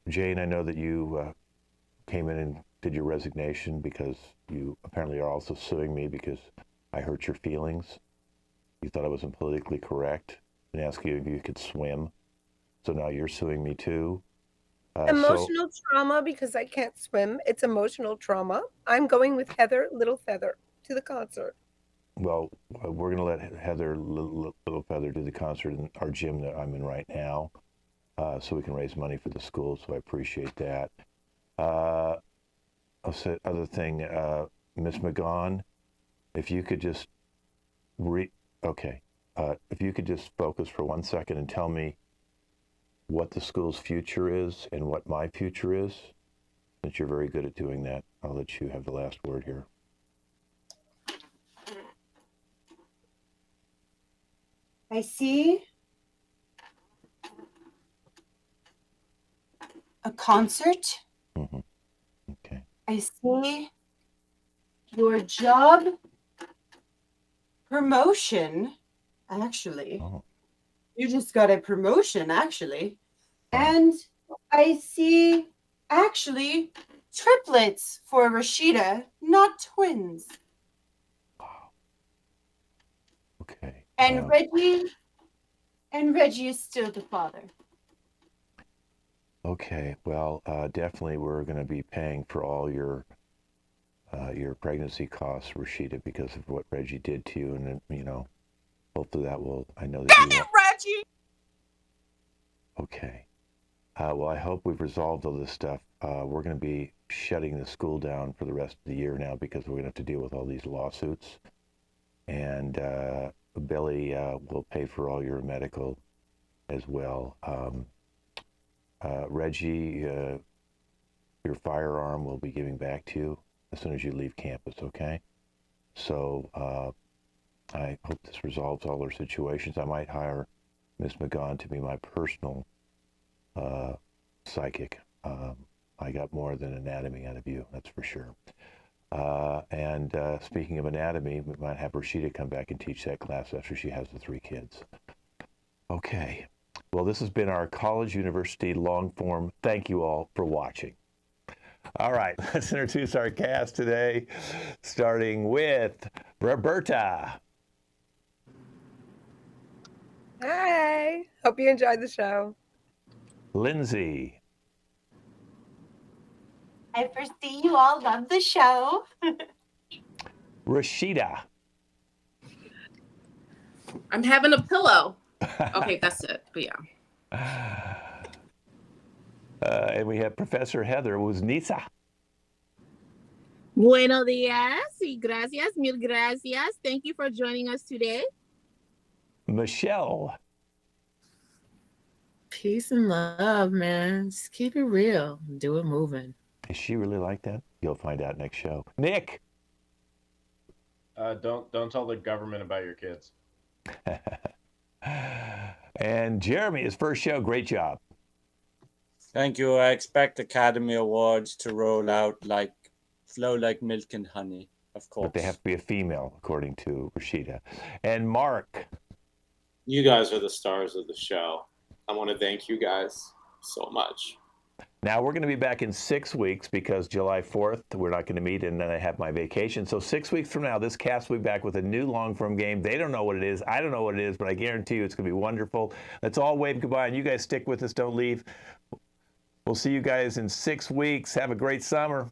Speaker 1: Jane, I know that you came in and did your resignation because you apparently are also suing me because I hurt your feelings. You thought I wasn't politically correct and asked you if you could swim. So now you're suing me too.
Speaker 4: Emotional trauma because I can't swim. It's emotional trauma. I'm going with Heather Little Feather to the concert.
Speaker 1: Well, we're going to let Heather Little Feather do the concert in our gym that I'm in right now, so we can raise money for the school. So I appreciate that. I'll say other thing, Miss McGaughan, if you could just if you could just focus for 1 second and tell me what the school's future is and what my future is, since you're very good at doing that. I'll let you have the last word here.
Speaker 5: I see a concert.
Speaker 1: Mm-hmm. Okay.
Speaker 5: I see your job promotion, actually.
Speaker 1: Oh.
Speaker 5: You just got a promotion, actually. And I see, actually, triplets for Rashida, not twins.
Speaker 1: Wow. Okay.
Speaker 5: And Reggie is still the father.
Speaker 1: Okay. Well, definitely we're going to be paying for all your pregnancy costs, Rashida, because of what Reggie did to you, and hopefully that will. I know that
Speaker 8: Dang it, Reggie!
Speaker 1: Okay. Well, I hope we've resolved all this stuff. We're going to be shutting the school down for the rest of the year now because we're going to have to deal with all these lawsuits. And Billy will pay for all your medical as well. Reggie, your firearm will be giving back to you as soon as you leave campus, okay? So I hope this resolves all our situations. I might hire Miss McGaughan to be my personal psychic. I got more than anatomy out of you, that's for sure. And speaking of anatomy, we might have Rashida come back and teach that class after she has the 3 kids. Okay. Well, this has been our College University long form. Thank you all for watching. All right, let's introduce our cast today, starting with Roberta.
Speaker 4: Hi. Hope you enjoyed the show.
Speaker 1: Lindsay.
Speaker 5: I foresee you all love the show.
Speaker 1: Rashida.
Speaker 9: I'm having a pillow. Okay, that's it. But yeah.
Speaker 1: And we have Professor Heather Nisa.
Speaker 8: Buenos días y gracias, mil gracias. Thank you for joining us today.
Speaker 1: Michelle.
Speaker 3: Peace and love, man. Just keep it real. Do it moving.
Speaker 1: Is she really like that? You'll find out next show. Nick.
Speaker 6: Don't tell the government about your kids.
Speaker 1: And Jeremy, his first show, great job.
Speaker 7: Thank you. I expect Academy Awards to flow like milk and honey, of course.
Speaker 1: But they have to be a female, according to Rashida. And Mark.
Speaker 2: You guys are the stars of the show. I want to thank you guys so much.
Speaker 1: Now, we're going to be back in 6 weeks because July 4th, we're not going to meet, and then I have my vacation. So 6 weeks from now, this cast will be back with a new long-form game. They don't know what it is. I don't know what it is, but I guarantee you it's going to be wonderful. Let's all wave goodbye, and you guys stick with us. Don't leave. We'll see you guys in 6 weeks. Have a great summer.